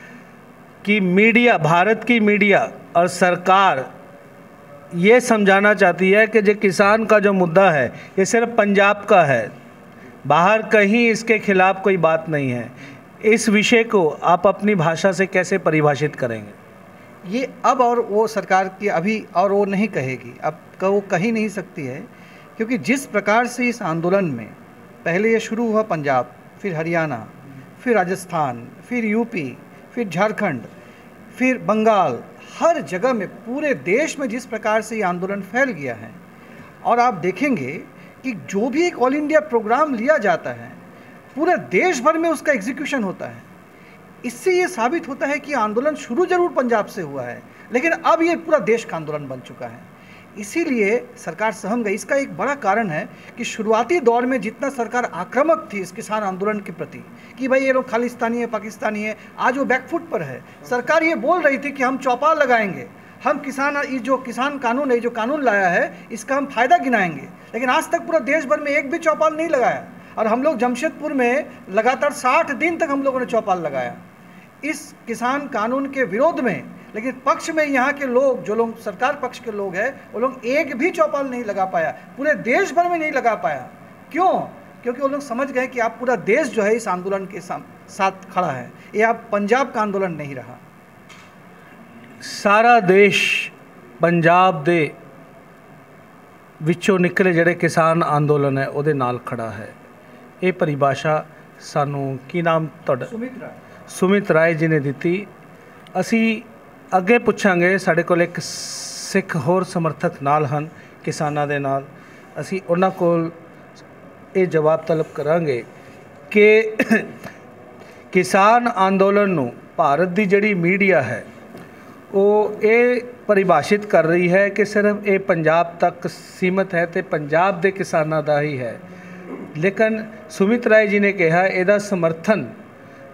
कि मीडिया, भारत की मीडिया और सरकार ये समझाना चाहती है कि जो किसान का जो मुद्दा है ये सिर्फ पंजाब का है, बाहर कहीं इसके खिलाफ कोई बात नहीं है। इस विषय को आप अपनी भाषा से कैसे परिभाषित करेंगे? ये अब और वो सरकार की अभी और वो नहीं कहेगी, अब वो कह ही नहीं सकती है, क्योंकि जिस प्रकार से इस आंदोलन में पहले ये शुरू हुआ पंजाब, फिर हरियाणा, फिर राजस्थान, फिर यूपी, फिर झारखंड, फिर बंगाल, हर जगह में पूरे देश में जिस प्रकार से ये आंदोलन फैल गया है, और आप देखेंगे कि जो भी एक ऑल इंडिया प्रोग्राम लिया जाता है पूरे देश भर में उसका एग्जीक्यूशन होता है। इससे ये साबित होता है कि आंदोलन शुरू जरूर पंजाब से हुआ है, लेकिन अब ये पूरा देश का आंदोलन बन चुका है। इसीलिए सरकार सहम गई। इसका एक बड़ा कारण है कि शुरुआती दौर में जितना सरकार आक्रामक थी इस किसान आंदोलन के प्रति कि भाई ये लोग खालिस्तानी है, पाकिस्तानी है, आज वो बैकफुट पर है। सरकार ये बोल रही थी कि हम चौपाल लगाएंगे, हम ये जो किसान कानून है, जो कानून लाया है, इसका हम फायदा गिनाएंगे, लेकिन आज तक पूरा देश भर में एक भी चौपाल नहीं लगाया। और हम लोग जमशेदपुर में लगातार 60 दिन तक हम लोगों ने चौपाल लगाया इस किसान कानून के विरोध में। लेकिन पक्ष में यहाँ के लोग, जो लोग सरकार पक्ष के लोग हैं, वो लोग एक भी चौपाल नहीं लगा पाया, पूरे देश भर में नहीं लगा पाया। क्यों? क्योंकि वो लोग समझ गए कि आप पूरा देश जो है इस आंदोलन के साथ खड़ा है, ये आप पंजाब का आंदोलन नहीं रहा। सारा देश पंजाब दे विचों निकले ਜਿਹੜੇ किसान आंदोलन है ਉਹਦੇ ਨਾਲ खड़ा है। ये परिभाषा सानू की नाम ਤੁਹਾਡਾ? सुमित राय जी ने दी। असी अगे पुछांगे, साडे कोल एक सिख होर समर्थक नाल हन किसानां दे नाल, असी उन्हां कोल ये जवाब तलब करांगे कि किसान आंदोलन नू भारत की जिहड़ी मीडिया है वो ये परिभाषित कर रही है कि सिर्फ ये पंजाब तक सीमित है तो पंजाब के किसानों का ही है। लेकिन सुमित राय जी ने कहा इसका समर्थन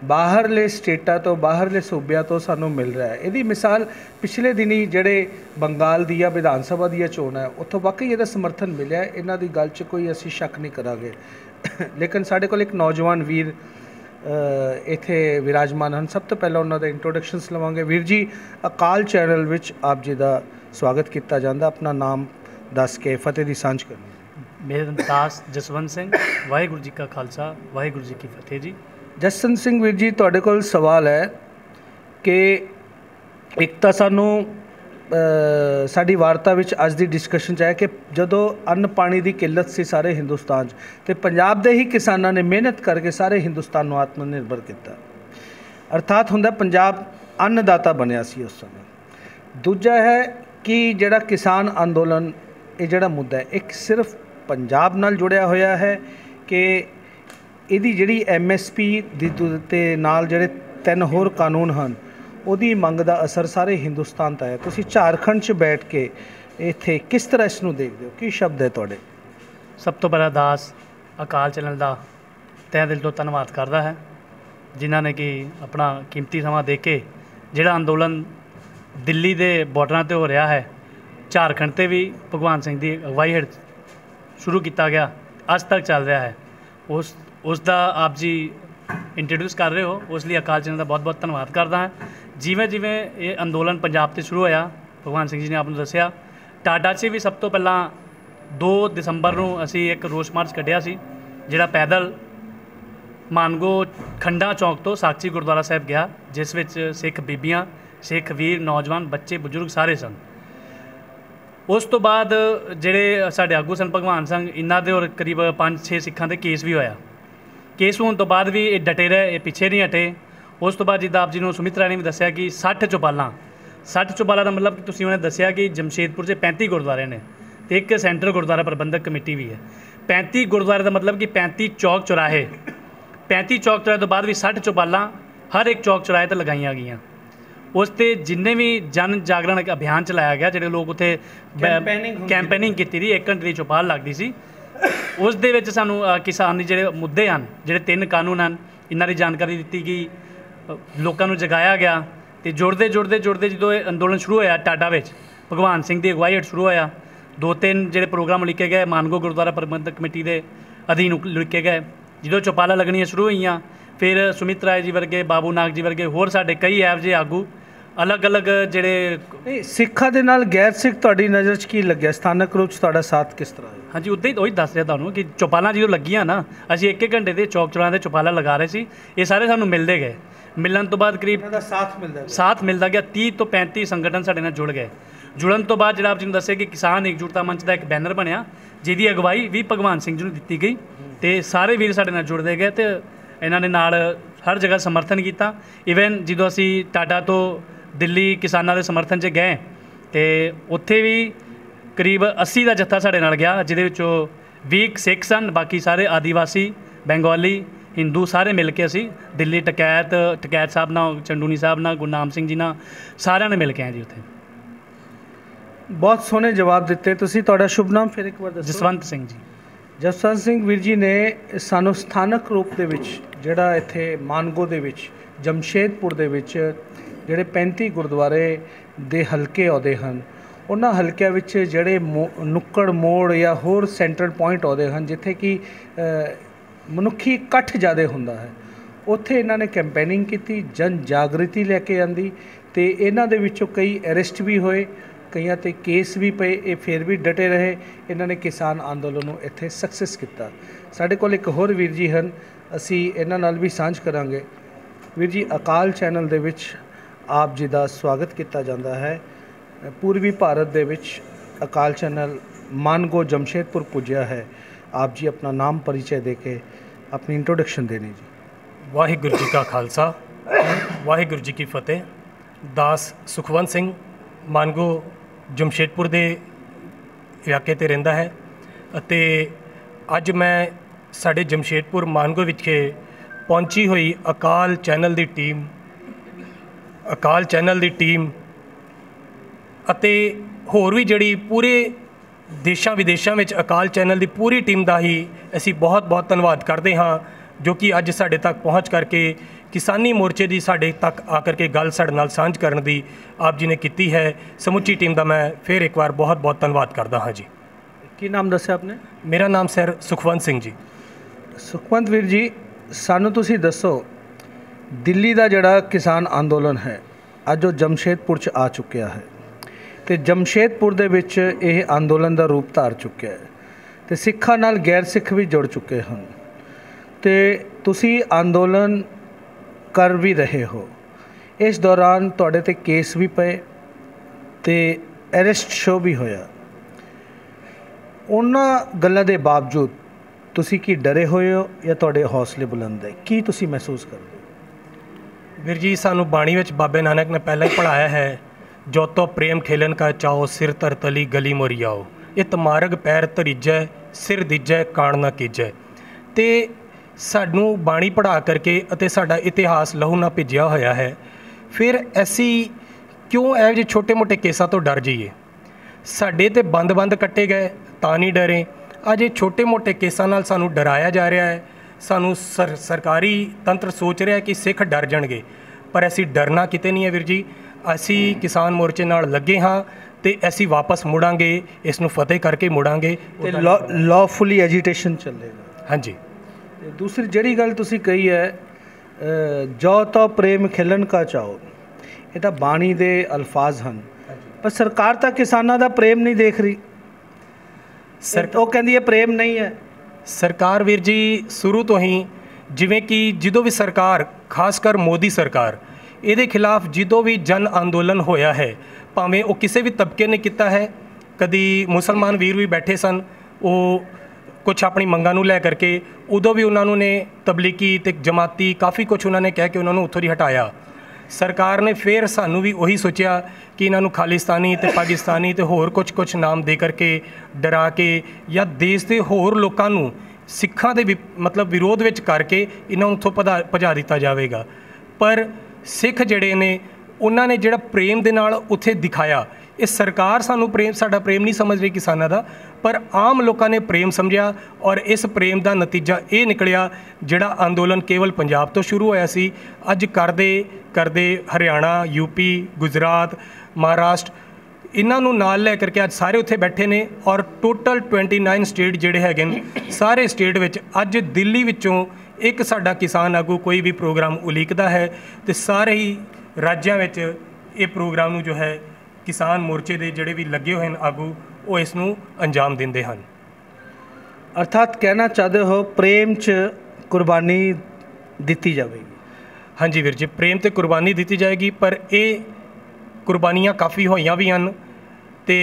बाहरले स्टेटा तो, बाहरले सूबिया तो सानू मिल रहा है। यदि मिसाल पिछले दिनी जड़े बंगाल दी विधान सभा दी चोण है उत्थों वाकई इसका समर्थन मिले, इन्हां दी गल च कोई असी शक नहीं करांगे। लेकिन साडे कोल एक नौजवान वीर इत्थे विराजमान हैं। सब तो पहले उन्होंने इंट्रोडक्शनस लवांगे। वीर जी, अकाल चैनल विच आप जी का स्वागत किया जाता, अपना नाम दस के फतेह की सांझ करनी। मेरा दास जसवंत सिंह, वाहिगुरू जी का खालसा, वाहिगुरू जी की फतेह जी। जसवंत सिंह वीर जी, तुहाडे कोल सवाल है कि एक तो सानू साडी वार्ता विच अज दी डिस्कशन है कि जदों अन्न पानी की किल्लत सी सारे हिंदुस्तान तो पंजाब दे ही किसानां ने मेहनत करके सारे हिंदुस्तान को आत्मनिर्भर किया, अर्थात हुंदा पंजाब अन्नदाता बनिया सी उस समय। दूजा है कि जिहड़ा किसान अंदोलन ये जिहड़ा मुद्दा है एक सिर्फ पंजाब नाल जुड़िया होया है कि इहदी जिहड़ी MSP दे नाल जिहड़े 3 होर कानून हैं ਉਹਦੀ ਮੰਗ ਦਾ असर सारे हिंदुस्तान तक है। तुसीं झारखंड च बैठ के इत्थे किस तरह इसनूं देखदे हो, की शब्द है तुहाडे? सब तो पहला दास अकाल चैनल का तह दिल तो धन्नवाद करता है जिन्हों ने कि अपना कीमती समा दे के जिहड़ा अंदोलन दिल्ली के बॉर्डर पर हो रहा है, झारखंड से भी भगवान सिंह की अगवाई हेठ शुरू किया गया, अज तक चल रहा है, उसका आप जी इंट्रोड्यूस कर रहे हो, उस लिए अकाल चैनल का बहुत बहुत धन्यवाद करता है। जिमें जिमें ये अंदोलन पंजाब से शुरू होया, भगवान सिंह जी ने आपको दसिया, टाटा से भी सब तो पहला 2 दसंबर को असी एक रोस मार्च कढ़िया सी, जिहड़ा पैदल मानगो खंडा चौक तो साक्षी गुरुद्वारा साहब गया, जिस विच सिख बीबियां, सिख वीर, नौजवान, बच्चे, बजुर्ग सारे सन। उस तो बाद जिहड़े साडे आगू सन भगवान सिंह, इन्हां दे और करीब 5-6 सिखां दे केस भी होया। केस होने तो बाद भी ये डटे रहे, ये पिछे नहीं हटे। उस तो बाद जिद्दां आप जी ने सुमित राय ने भी दसिया कि 60 चौपालां का मतलब कि तुसीं उन्हें दसिया कि जमशेदपुर से 35 गुरुद्वारे ने तो एक सेंट्रल गुरुद्वारा प्रबंधक कमेटी भी है। 35 गुरुद्वारे का मतलब कि 35 चौक चौराहे, 35 चौक चौराहे तो बाद भी 60 चौपालां हर एक चौक चौराहे तो लगाई गई। ਉਸ ਤੇ ਜਿੰਨੇ ਵੀ ਜਨ ਜਾਗਰਣ ਅਭਿਆਨ ਚਲਾਇਆ ਗਿਆ, ਜਿਹੜੇ ਲੋਕ ਉੱਥੇ ਕੈਂਪੇਨਿੰਗ ਕੀਤੀ ਦੀ 1 ਘੰਟੇ ਦੀ ਚੌਪਾਲ ਲੱਗਦੀ ਸੀ, ਉਸ ਦੇ ਵਿੱਚ ਸਾਨੂੰ ਕਿਸਾਨ ਦੇ ਜਿਹੜੇ ਮੁੱਦੇ ਹਨ, ਜਿਹੜੇ 3 ਕਾਨੂੰਨ ਹਨ, ਇਹਨਾਂ ਦੀ ਜਾਣਕਾਰੀ ਦਿੱਤੀ ਗਈ, ਲੋਕਾਂ ਨੂੰ ਜਗਾਇਆ ਗਿਆ। ਤੇ ਜੁੜਦੇ ਜਦੋਂ ਇਹ ਅੰਦੋਲਨ ਸ਼ੁਰੂ ਹੋਇਆ ਟਾਡਾ ਵਿੱਚ, ਭਗਵਾਨ ਸਿੰਘ ਦੀ ਅਗਵਾਈ ਹੇਠ ਸ਼ੁਰੂ ਹੋਇਆ। 2-3 ਜਿਹੜੇ ਪ੍ਰੋਗਰਾਮ ਲਿਖੇ ਗਏ, ਮਾਨਗੋ ਗੁਰਦੁਆਰਾ ਪ੍ਰਬੰਧਕ ਕਮੇਟੀ ਦੇ ਅਧੀਨ ਲਿਖੇ ਗਏ। ਜਦੋਂ ਚੌਪਾਲਾਂ ਲੱਗਣੀਆਂ ਸ਼ੁਰੂ ਹੋਈਆਂ, ਫਿਰ ਸੁਮਿਤ ਰਾਏ ਜੀ ਵਰਗੇ, ਬਾਬੂ ਨਾਗ ਜੀ ਵਰਗੇ, ਹੋਰ ਸਾਡੇ ਕਈ ਇਹੋ ਜਿਹੇ ਆਗੂ ਅਲੱਗ-ਅਲੱਗ ਜਿਹੜੇ ਸਿੱਖਾਂ ਦੇ ਨਾਲ ਗੈਰ ਸਿੱਖ ਤੁਹਾਡੀ ਨਜ਼ਰ 'ਚ ਕੀ ਲੱਗਿਆ? ਸਥਾਨਕ ਰੂਪ 'ਚ ਤੁਹਾਡਾ ਸਾਥ ਕਿਸ ਤਰ੍ਹਾਂ ਹੈ? ਹਾਂਜੀ, ਉੱਦਾਂ ਹੀ ਉਹੀ ਦੱਸ ਰਿਹਾ ਤੁਹਾਨੂੰ ਕਿ ਚੌਪਾਲਾਂ ਜਦੋਂ ਲੱਗੀਆਂ ਨਾ, ਅਸੀਂ 1-1 ਘੰਟੇ ਦੇ ਚੌਕ ਚੌਰਾਹਾਂ 'ਤੇ ਚੌਪਾਲਾਂ ਲਗਾ ਰਹੇ ਸੀ। ਇਹ ਸਾਰੇ ਸਾਨੂੰ ਮਿਲਦੇ ਗਏ। ਮਿਲਣ ਤੋਂ ਬਾਅਦ ਕਰੀਬ ਸਾਥ ਮਿਲਦਾ ਗਿਆ। 30 ਤੋਂ 35 ਸੰਗਠਨ ਸਾਡੇ ਨਾਲ ਜੁੜ ਗਏ। ਜੁੜਨ ਤੋਂ ਬਾਅਦ ਜਿਹੜਾ ਆਪ ਜੀ ਨੂੰ ਦੱਸਿਆ ਕਿ ਕਿਸਾਨ ਇਕਜੁੱਟਤਾ ਮੰਚ ਦਾ ਇੱਕ ਬੈਨਰ ਬਣਿਆ, ਜਿਹਦੀ ਅਗਵਾਈ ਵੀ ਭਗਵਾਨ ਸਿੰਘ ਜੀ ਨੂੰ ਦਿੱਤੀ ਗਈ, ਤੇ ਸਾਰੇ ਵੀਰ ਸਾਡੇ ਨਾਲ ਜੁੜਦੇ ਗਏ, ਤੇ ਇਹਨਾਂ ਨੇ ਨਾਲ ਹਰ ਜਗ੍ਹਾ ਸਮਰਥਨ ਕੀਤਾ। ਇਵਨ ਜਦੋਂ ਅਸੀਂ ਟਾਡਾ ਤੋਂ ਦਿੱਲੀ ਕਿਸਾਨਾਂ ਦੇ ਸਮਰਥਨ 'ਚ ਗਏ, ਤੇ ਉੱਥੇ ਵੀ ਕਰੀਬ 80 ਦਾ ਜੱਥਾ ਸਾਡੇ ਨਾਲ ਗਿਆ, ਜਿਹਦੇ ਵਿੱਚੋਂ 20 ਸਿੱਖ ਸਨ, ਬਾਕੀ ਸਾਰੇ ਆਦੀਵਾਸੀ, ਬੰਗਾਲੀ, ਹਿੰਦੂ ਸਾਰੇ ਮਿਲ ਕੇ ਅਸੀਂ ਦਿੱਲੀ ਟਕੈਤ ਸਾਹਿਬ ਨਾਲ, ਚੰਡੂਨੀ ਸਾਹਿਬ ਨਾਲ, ਗੁਰਨਾਮ ਸਿੰਘ ਜੀ ਨਾਲ, ਸਾਰਿਆਂ ਨੇ ਮਿਲ ਕੇ ਆਏ ਜੀ ਉੱਥੇ। ਬਹੁਤ ਸੋਹਣੇ ਜਵਾਬ ਦਿੱਤੇ ਤੁਸੀਂ। ਤੁਹਾਡਾ ਸ਼ੁਭ ਨਾਮ ਫਿਰ ਇੱਕ ਵਾਰ ਦੱਸੋ। ਜਸਵੰਤ ਸਿੰਘ ਜੀ। ਜਸਵੰਤ ਸਿੰਘ ਵੀਰ ਜੀ ਨੇ ਸਾਨੂੰ ਸਥਾਨਕ ਰੂਪ ਦੇ ਵਿੱਚ, ਜਿਹੜਾ ਇੱਥੇ ਮਾਨਗੋ ਦੇ ਵਿੱਚ, ਜਮਸ਼ੇਦਪੁਰ ਦੇ ਵਿੱਚ ਜਿਹੜੇ 35 ਗੁਰਦੁਆਰੇ ਦੇ ਹਲਕੇ ਆਉਂਦੇ ਹਨ, ਉਹਨਾਂ ਹਲਕਿਆਂ ਵਿੱਚ ਜਿਹੜੇ ਨੁੱਕੜ ਮੋੜ ਜਾਂ ਹੋਰ ਸੈਂਟਰਲ ਪੁਆਇੰਟ ਆਉਂਦੇ ਹਨ, ਜਿੱਥੇ ਕਿ ਮਨੁੱਖੀ ਇਕੱਠ ਜ਼ਿਆਦਾ ਹੁੰਦਾ ਹੈ, ਉੱਥੇ ਇਹਨਾਂ ਨੇ ਕੈਂਪੇਨਿੰਗ ਕੀਤੀ, ਜਨ ਜਾਗਰਿਤੀ ਲੈ ਕੇ ਆਂਦੀ, ਤੇ ਇਹਨਾਂ ਦੇ ਵਿੱਚੋਂ ਕਈ ਅਰੈਸਟ ਵੀ ਹੋਏ, ਕਈਆਂ 'ਤੇ ਕੇਸ ਵੀ ਪਏ। ਇਹ ਫਿਰ ਵੀ ਡਟੇ ਰਹੇ। ਇਹਨਾਂ ਨੇ ਕਿਸਾਨ ਅੰਦੋਲਨ ਨੂੰ ਇੱਥੇ ਸਕਸੈਸ ਕੀਤਾ। ਸਾਡੇ ਕੋਲ ਇੱਕ ਹੋਰ ਵੀਰ ਜੀ ਹਨ, ਅਸੀਂ ਇਹਨਾਂ ਨਾਲ ਵੀ ਸਾਂਝ ਕਰਾਂਗੇ। ਵੀਰ ਜੀ, ਅਕਾਲ ਚੈਨਲ ਦੇ ਵਿੱਚ ਆਪ ਜੀ ਦਾ ਸਵਾਗਤ ਕੀਤਾ ਜਾਂਦਾ ਹੈ। ਪੂਰਬੀ ਭਾਰਤ ਦੇ ਵਿੱਚ ਅਕਾਲ ਚੈਨਲ ਮਾਨਗੋ ਜਮਸ਼ੇਦਪੁਰ ਪੁੱਜਿਆ ਹੈ। ਆਪ ਜੀ ਆਪਣਾ ਨਾਮ परिचय ਦੇ ਕੇ ਆਪਣੀ ਇੰਟਰੋਡਕਸ਼ਨ ਦੇਣੀ ਜੀ। ਵਾਹਿਗੁਰੂ ਜੀ ਕਾ ਖਾਲਸਾ, ਵਾਹਿਗੁਰੂ ਜੀ ਕੀ ਫਤਿਹ। ਦਾਸ ਸੁਖਵੰਤ ਸਿੰਘ ਮਾਨਗੋ ਜਮਸ਼ੇਦਪੁਰ ਦੇ ਇਲਾਕੇ 'ਤੇ ਰਹਿੰਦਾ ਹੈ, ਅਤੇ ਅੱਜ ਮੈਂ ਸਾਡੇ ਜਮਸ਼ੇਦਪੁਰ ਮਾਨਗੋ ਵਿਖੇ ਪਹੁੰਚੀ ਹੋਈ ਅਕਾਲ ਚੈਨਲ ਦੀ ਟੀਮ ਅਤੇ ਹੋਰ ਵੀ ਜਿਹੜੀ ਪੂਰੇ ਦੇਸ਼ਾਂ ਵਿਦੇਸ਼ਾਂ ਵਿੱਚ ਅਕਾਲ ਚੈਨਲ ਦੀ ਪੂਰੀ ਟੀਮ ਦਾ ਹੀ ਅਸੀਂ ਬਹੁਤ ਧੰਨਵਾਦ ਕਰਦੇ ਹਾਂ, ਜੋ ਕਿ ਅੱਜ ਸਾਡੇ ਤੱਕ ਪਹੁੰਚ ਕਰਕੇ ਕਿਸਾਨੀ ਮੋਰਚੇ ਦੀ ਸਾਡੇ ਤੱਕ ਆ ਕਰਕੇ ਗੱਲ ਸਾਡੇ ਨਾਲ ਸਾਂਝ ਕਰਨ ਦੀ ਆਪ ਜੀ ਨੇ ਕੀਤੀ ਹੈ। ਸਮੁੱਚੀ ਟੀਮ ਦਾ ਮੈਂ ਫਿਰ ਇੱਕ ਵਾਰ ਬਹੁਤ ਧੰਨਵਾਦ ਕਰਦਾ ਹਾਂ ਜੀ। ਕੀ ਨਾਮ ਦੱਸਿਆ ਆਪਨੇ? ਮੇਰਾ ਨਾਮ ਸਰ ਸੁਖਵੰਤ ਸਿੰਘ ਜੀ। ਸੁਖਵੰਤ ਵੀਰ ਜੀ, ਸਾਨੂੰ ਤੁਸੀਂ ਦੱਸੋ, ਦਿੱਲੀ ਦਾ ਜਿਹੜਾ ਕਿਸਾਨ ਅੰਦੋਲਨ ਹੈ ਅੱਜ ਉਹ ਜਮਸ਼ੇਦਪੁਰ 'ਚ ਆ ਚੁੱਕਿਆ ਹੈ, ਤੇ ਜਮਸ਼ੇਦਪੁਰ ਦੇ ਵਿੱਚ ਇਹ ਅੰਦੋਲਨ ਦਾ ਰੂਪ ਧਾਰ ਚੁੱਕਿਆ ਹੈ, ਤੇ ਸਿੱਖਾਂ ਨਾਲ ਗੈਰ ਸਿੱਖ ਵੀ ਜੁੜ ਚੁੱਕੇ ਹਨ, ਤੇ ਤੁਸੀਂ ਅੰਦੋਲਨ ਕਰ ਵੀ ਰਹੇ ਹੋ। ਇਸ ਦੌਰਾਨ ਤੁਹਾਡੇ 'ਤੇ ਕੇਸ ਵੀ ਪਏ ਤੇ ਅਰੈਸਟ ਸ਼ੋ ਵੀ ਹੋਇਆ। ਉਹਨਾਂ ਗੱਲਾਂ ਦੇ ਬਾਵਜੂਦ ਤੁਸੀਂ ਕੀ ਡਰੇ ਹੋਏ ਹੋ ਜਾਂ ਤੁਹਾਡੇ ਹੌਸਲੇ ਬੁਲੰਦ ਹੈ? ਕੀ ਤੁਸੀਂ ਮਹਿਸੂਸ ਕਰਦੇ ਹੋ? ਵੀਰ ਜੀ, ਸਾਨੂੰ ਬਾਣੀ ਵਿੱਚ ਬਾਬੇ ਨਾਨਕ ਨੇ ਪਹਿਲਾਂ ਹੀ ਪੜ੍ਹਾਇਆ ਹੈ, ਜੋ ਤੋ ਪ੍ਰੇਮ ਖੇਲਨ ਕਾ ਚਾਓ, ਸਿਰ ਧਰ ਤਲੀ ਗਲੀ ਮੋਰੀਆਓ, ਇਤ ਮਾਰਗ ਪੈਰ ਧਰੀਜੈ, ਸਿਰ ਦੀਜੈ ਕਾਣ ਨਾ ਕੀਜੈ। ਤੇ ਸਾਨੂੰ ਬਾਣੀ ਪੜ੍ਹਾ ਕਰਕੇ ਅਤੇ ਸਾਡਾ ਇਤਿਹਾਸ ਲਹੂ ਨਾਲ ਭਿੱਜਿਆ ਹੋਇਆ ਹੈ, ਫਿਰ ਅਸੀਂ ਕਿਉਂ ਇਹੋ ਜਿਹੇ ਛੋਟੇ ਮੋਟੇ ਕੇਸਾਂ ਤੋਂ ਡਰ ਜਾਈਏ? ਸਾਡੇ ਤੇ ਬੰਦ ਕੱਟੇ ਗਏ ਤਾਂ ਨਹੀਂ ਡਰੇ। ਅੱਜ ਇਹ ਛੋਟੇ ਮੋਟੇ ਕੇਸਾਂ ਨਾਲ ਸਾਨੂੰ ਡਰਾਇਆ ਜਾ ਰਿਹਾ ਹੈ। ਸਾਨੂੰ ਸਰਕਾਰੀ ਤੰਤਰ ਸੋਚ ਰਿਹਾ ਕਿ ਸਿੱਖ ਡਰ ਜਾਣਗੇ, ਪਰ ਅਸੀਂ ਡਰਨਾ ਕਿਤੇ ਨਹੀਂ ਹੈ ਵੀਰ ਜੀ। ਅਸੀਂ ਕਿਸਾਨ ਮੋਰਚੇ ਨਾਲ ਲੱਗੇ ਹਾਂ ਤੇ ਅਸੀਂ ਵਾਪਸ ਮੁੜਾਂਗੇ, ਇਸ ਨੂੰ ਫਤਿਹ ਕਰਕੇ ਮੁੜਾਂਗੇ। ਤੇ ਲਾਫੁਲੀ ਐਜੀਟੇਸ਼ਨ ਚੱਲੇਗਾ। ਹਾਂਜੀ। ਤੇ ਦੂਸਰੀ ਜਿਹੜੀ ਗੱਲ ਤੁਸੀਂ ਕਹੀ ਹੈ, ਜੋ ਤੋ ਪ੍ਰੇਮ ਖਿਲਣ ਕਾ ਚਾਓ, ਇਹ ਤਾਂ ਬਾਣੀ ਦੇ ਅਲਫਾਜ਼ ਹਨ, ਪਰ ਸਰਕਾਰ ਤਾਂ ਕਿਸਾਨਾਂ ਦਾ ਪ੍ਰੇਮ ਨਹੀਂ ਦੇਖ ਰਹੀ। ਉਹ ਕਹਿੰਦੀ ਹੈ ਪ੍ਰੇਮ ਨਹੀਂ ਹੈ। ਸਰਕਾਰ ਵੀਰ ਜੀ ਸ਼ੁਰੂ ਤੋਂ ਹੀ, ਜਿਵੇਂ ਕਿ ਜਦੋਂ ਵੀ ਸਰਕਾਰ, ਖਾਸ ਕਰ ਮੋਦੀ ਸਰਕਾਰ, ਇਹਦੇ ਖਿਲਾਫ ਜਦੋਂ ਵੀ ਜਨ ਅੰਦੋਲਨ ਹੋਇਆ ਹੈ, ਭਾਵੇਂ ਉਹ ਕਿਸੇ ਵੀ ਤਬਕੇ ਨੇ ਕੀਤਾ ਹੈ, ਕਦੀ ਮੁਸਲਮਾਨ ਵੀਰ ਵੀ ਬੈਠੇ ਸਨ, ਉਹ ਕੁਛ ਆਪਣੀ ਮੰਗਾਂ ਨੂੰ ਲੈ ਕਰਕੇ, ਉਦੋਂ ਵੀ ਉਹਨਾਂ ਨੂੰ ਨੇ ਤਬਲੀਗੀ ਤੇ ਜਮਾਤੀ ਕਾਫੀ ਕੁਛ ਉਹਨਾਂ ਨੇ ਕਹਿ ਕੇ ਉਹਨਾਂ ਨੂੰ ਉੱਥੋਂ ਦੀ ਹਟਾਇਆ। ਸਰਕਾਰ ਨੇ ਫਿਰ ਸਾਨੂੰ ਵੀ ਉਹੀ ਸੋਚਿਆ ਕਿ ਇਹਨਾਂ ਨੂੰ ਖਾਲਿਸਤਾਨੀ ਤੇ ਪਾਕਿਸਤਾਨੀ ਤੇ ਹੋਰ ਕੁਛ ਨਾਮ ਦੇ ਕਰਕੇ ਡਰਾ ਕੇ, ਜਾਂ ਦੇਸ਼ ਦੇ ਹੋਰ ਲੋਕਾਂ ਨੂੰ ਸਿੱਖਾਂ ਦੇ ਮਤਲਬ ਵਿਰੋਧ ਵਿੱਚ ਕਰਕੇ ਇਹਨਾਂ ਨੂੰ ਉੱਥੋਂ ਭਜਾ ਦਿੱਤਾ ਜਾਵੇਗਾ। ਪਰ ਸਿੱਖ ਜਿਹੜੇ ਨੇ ਉਹਨਾਂ ਨੇ ਜਿਹੜਾ ਪ੍ਰੇਮ ਦੇ ਨਾਲ ਉੱਥੇ ਦਿਖਾਇਆ, ਇਹ ਸਰਕਾਰ ਸਾਨੂੰ ਸਾਡਾ ਪ੍ਰੇਮ ਨਹੀਂ ਸਮਝ ਰਹੀ ਕਿਸਾਨਾਂ ਦਾ, ਪਰ ਆਮ ਲੋਕਾਂ ਨੇ ਪ੍ਰੇਮ ਸਮਝਿਆ ਔਰ ਇਸ ਪ੍ਰੇਮ ਦਾ ਨਤੀਜਾ ਇਹ ਨਿਕਲਿਆ ਜਿਹੜਾ ਅੰਦੋਲਨ ਕੇਵਲ ਪੰਜਾਬ ਤੋਂ ਸ਼ੁਰੂ ਹੋਇਆ ਸੀ, ਅੱਜ ਕਰਦੇ ਹਰਿਆਣਾ, ਯੂਪੀ, ਗੁਜਰਾਤ, ਮਹਾਰਾਸ਼ਟਰ ਇਹਨਾਂ ਨੂੰ ਨਾਲ ਲੈ ਕਰਕੇ ਅੱਜ ਸਾਰੇ ਉੱਥੇ ਬੈਠੇ ਨੇ ਔਰ ਟੋਟਲ 29 ਸਟੇਟ ਜਿਹੜੇ ਹੈਗੇ ਨੇ, ਸਾਰੇ ਸਟੇਟ ਵਿੱਚ ਅੱਜ ਦਿੱਲੀ ਵਿੱਚੋਂ ਇੱਕ ਸਾਡਾ ਕਿਸਾਨ ਆਗੂ ਕੋਈ ਵੀ ਪ੍ਰੋਗਰਾਮ ਉਲੀਕਦਾ ਹੈ ਤੇ ਸਾਰੇ ਹੀ ਰਾਜਾਂ ਵਿੱਚ ਇਹ ਪ੍ਰੋਗਰਾਮ ਨੂੰ ਜੋ ਹੈ ਕਿਸਾਨ ਮੋਰਚੇ ਦੇ ਜਿਹੜੇ ਵੀ ਲੱਗੇ ਹੋਏ ਹਨ ਆਗੂ ਉਹ ਇਸ ਨੂੰ ਅੰਜਾਮ ਦਿੰਦੇ ਹਨ। अर्थात कहना चाहते हो प्रेम च कुर्बानी ਦਿੱਤੀ ਜਾਵੇਗੀ। ਹਾਂਜੀ ਵੀਰ ਜੀ, ਪ੍ਰੇਮ ਤੇ ਕੁਰਬਾਨੀ ਦਿੱਤੀ ਜਾਏਗੀ, ਪਰ ਇਹ ਕੁਰਬਾਨੀਆਂ ਕਾਫੀ ਹੋਈਆਂ ਵੀ ਹਨ ਤੇ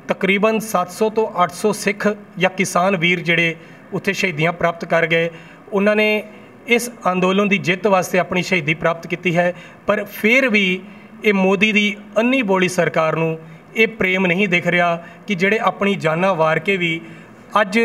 ਤਕਰੀਬਨ 700 ਤੋਂ 800 ਸਿੱਖ ਜਾਂ ਕਿਸਾਨ ਵੀਰ ਜਿਹੜੇ ਉੱਥੇ ਸ਼ਹੀਦੀਆਂ ਪ੍ਰਾਪਤ ਕਰ ਗਏ, ਉਹਨਾਂ ਨੇ ਇਸ ਅੰਦੋਲਨ ਦੀ ਜਿੱਤ ਵਾਸਤੇ ਆਪਣੀ ਸ਼ਹੀਦੀ ਪ੍ਰਾਪਤ ਕੀਤੀ ਹੈ। ਪਰ ਫਿਰ ਵੀ ਇਹ ਮੋਦੀ ਦੀ ਅੰਨੀ ਬੋਲੀ ਸਰਕਾਰ ਨੂੰ ਇਹ ਪ੍ਰੇਮ ਨਹੀਂ ਦਿਖ ਰਿਹਾ ਕਿ ਜਿਹੜੇ ਆਪਣੀ ਜਾਨਾਂ ਵਾਰ ਕੇ ਵੀ ਅੱਜ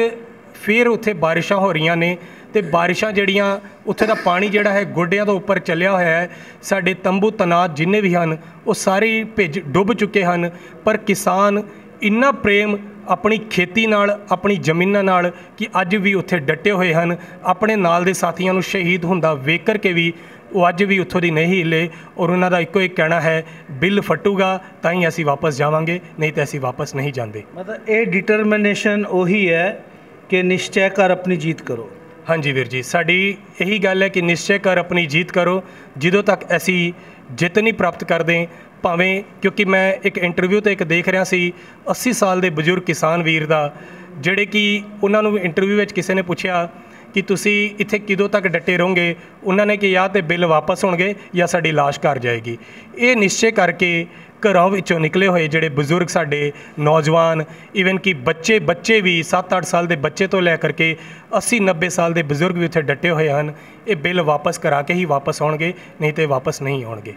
ਫਿਰ ਉੱਥੇ ਬਾਰਿਸ਼ਾਂ ਹੋ ਰਹੀਆਂ ਨੇ ਤੇ ਬਾਰਿਸ਼ਾਂ ਜਿਹੜੀਆਂ ਉੱਥੇ ਦਾ ਪਾਣੀ ਜਿਹੜਾ ਹੈ ਗੋਡਿਆਂ ਤੋਂ ਉੱਪਰ ਚੱਲਿਆ ਹੋਇਆ ਹੈ, ਸਾਡੇ ਤੰਬੂ ਤਨਾਤ ਜਿੰਨੇ ਵੀ ਹਨ ਉਹ ਸਾਰੇ ਭਿੱਜ ਡੁੱਬ ਚੁੱਕੇ ਹਨ। ਪਰ ਕਿਸਾਨ ਇੰਨਾ ਪ੍ਰੇਮ ਆਪਣੀ ਖੇਤੀ ਨਾਲ, ਆਪਣੀ ਜ਼ਮੀਨਾਂ ਨਾਲ ਕਿ ਅੱਜ ਵੀ ਉੱਥੇ ਡਟੇ ਹੋਏ ਹਨ। ਆਪਣੇ ਨਾਲ ਦੇ ਸਾਥੀਆਂ ਨੂੰ ਸ਼ਹੀਦ ਹੁੰਦਾ ਵੇਖ ਕਰਕੇ ਵੀ ਉਹ ਅੱਜ ਵੀ ਉੱਥੋਂ ਦੀ ਨਹੀਂ ਹਿੱਲੇ ਔਰ ਉਹਨਾਂ ਦਾ ਇੱਕੋ ਇੱਕ ਕਹਿਣਾ ਹੈ, ਬਿੱਲ ਫਟੂਗਾ ਤਾਂ ਹੀ ਅਸੀਂ ਵਾਪਸ ਜਾਵਾਂਗੇ, ਨਹੀਂ ਤਾਂ ਅਸੀਂ ਵਾਪਸ ਨਹੀਂ ਜਾਂਦੇ। ਮਤਲਬ ਇਹ ਡਿਟਰਮੀਨੇਸ਼ਨ ਉਹੀ ਹੈ ਕਿ ਨਿਸ਼ਚੈ ਕਰ ਆਪਣੀ ਜੀਤ ਕਰੋ। ਹਾਂਜੀ ਵੀਰ ਜੀ, ਸਾਡੀ ਇਹੀ ਗੱਲ ਹੈ ਕਿ ਨਿਸ਼ਚੈ ਕਰ ਆਪਣੀ ਜੀਤ ਕਰੋ। ਜਦੋਂ ਤੱਕ ਅਸੀਂ ਜਿੱਤ ਨਹੀਂ ਪ੍ਰਾਪਤ ਕਰਦੇ, ਭਾਵੇਂ, ਕਿਉਂਕਿ ਮੈਂ ਇੱਕ ਇੰਟਰਵਿਊ 'ਤੇ ਇੱਕ ਦੇਖ ਰਿਹਾ ਸੀ 80 ਸਾਲ ਦੇ ਬਜ਼ੁਰਗ ਕਿਸਾਨ ਵੀਰ ਦਾ, ਜਿਹੜੇ ਕਿ ਉਹਨਾਂ ਨੂੰ ਇੰਟਰਵਿਊ ਵਿੱਚ ਕਿਸੇ ਨੇ ਪੁੱਛਿਆ ਕਿ ਤੁਸੀਂ ਇੱਥੇ ਕਦੋਂ ਤੱਕ ਡਟੇ ਰਹੋਗੇ, ਉਹਨਾਂ ਨੇ ਕਿ ਜਾਂ ਤਾਂ ਬਿੱਲ ਵਾਪਸ ਹੋਣਗੇ ਜਾਂ ਸਾਡੀ ਲਾਸ਼ ਘਰ ਜਾਏਗੀ। ਇਹ ਨਿਸ਼ਚੈ ਕਰਕੇ ਘਰਾਂ ਵਿੱਚੋਂ ਨਿਕਲੇ ਹੋਏ ਜਿਹੜੇ ਬਜ਼ੁਰਗ ਸਾਡੇ ਨੌਜਵਾਨ, ਈਵਨ ਕਿ ਬੱਚੇ ਵੀ 7-8 ਸਾਲ ਦੇ ਬੱਚੇ ਤੋਂ ਲੈ ਕਰਕੇ 80-90 ਸਾਲ ਦੇ ਬਜ਼ੁਰਗ ਵੀ ਉੱਥੇ ਡਟੇ ਹੋਏ ਹਨ। ਇਹ ਬਿੱਲ ਵਾਪਸ ਕਰਾ ਕੇ ਹੀ ਵਾਪਸ ਆਉਣਗੇ, ਨਹੀਂ ਤਾਂ ਵਾਪਸ ਨਹੀਂ ਆਉਣਗੇ।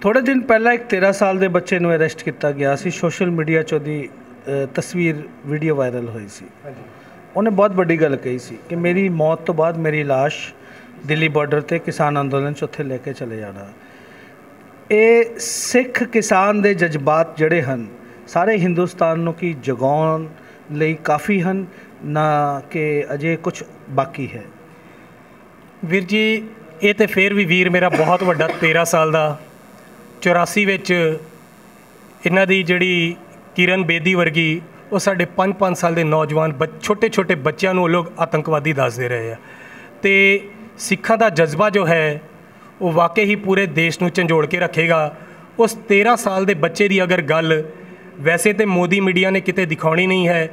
ਥੋੜ੍ਹੇ ਦਿਨ ਪਹਿਲਾਂ ਇੱਕ 13 ਸਾਲ ਦੇ ਬੱਚੇ ਨੂੰ ਅਰੈਸਟ ਕੀਤਾ ਗਿਆ ਸੀ। ਸੋਸ਼ਲ ਮੀਡੀਆ 'ਚ ਉਹਦੀ ਤਸਵੀਰ ਵੀਡੀਓ ਵਾਇਰਲ ਹੋਈ ਸੀ। ਉਹਨੇ ਬਹੁਤ ਵੱਡੀ ਗੱਲ ਕਹੀ ਸੀ ਕਿ ਮੇਰੀ ਮੌਤ ਤੋਂ ਬਾਅਦ ਮੇਰੀ ਲਾਸ਼ ਦਿੱਲੀ ਬਾਰਡਰ 'ਤੇ ਕਿਸਾਨ ਅੰਦੋਲਨ 'ਚ ਉੱਥੇ ਲੈ ਕੇ ਚਲੇ ਜਾਣਾ। ਇਹ ਸਿੱਖ ਕਿਸਾਨ ਦੇ ਜਜ਼ਬਾਤ ਜਿਹੜੇ ਹਨ ਸਾਰੇ ਹਿੰਦੁਸਤਾਨ ਨੂੰ ਕੀ ਜਗਾਉਣ ਲਈ ਕਾਫੀ ਹਨ, ਨਾ ਕਿ ਅਜੇ ਕੁਝ ਬਾਕੀ ਹੈ? ਵੀਰ ਜੀ, ਇਹ ਤਾਂ ਫਿਰ ਵੀ ਵੀਰ ਮੇਰਾ ਬਹੁਤ ਵੱਡਾ 13 ਸਾਲ ਦਾ 84 ਵਿੱਚ ਇਹਨਾਂ ਦੀ ਜਿਹੜੀ ਕਿਰਨ ਬੇਦੀ ਵਰਗੀ, ਉਹ ਸਾਡੇ 5-5 ਸਾਲ ਦੇ ਨੌਜਵਾਨ ਛੋਟੇ ਬੱਚਿਆਂ ਨੂੰ ਉਹ ਲੋਕ ਆਤੰਕਵਾਦੀ ਦੱਸਦੇ ਰਹੇ ਆ। ਅਤੇ ਸਿੱਖਾਂ ਦਾ ਜਜ਼ਬਾ ਜੋ ਹੈ ਉਹ ਵਾਕਈ ਹੀ ਪੂਰੇ ਦੇਸ਼ ਨੂੰ ਝੰਜੋੜ ਕੇ ਰੱਖੇਗਾ। ਉਸ 13 ਸਾਲ ਦੇ ਬੱਚੇ ਦੀ ਅਗਰ ਗੱਲ ਵੈਸੇ ਤਾਂ ਮੋਦੀ ਮੀਡੀਆ ਨੇ ਕਿਤੇ ਦਿਖਾਉਣੀ ਨਹੀਂ ਹੈ,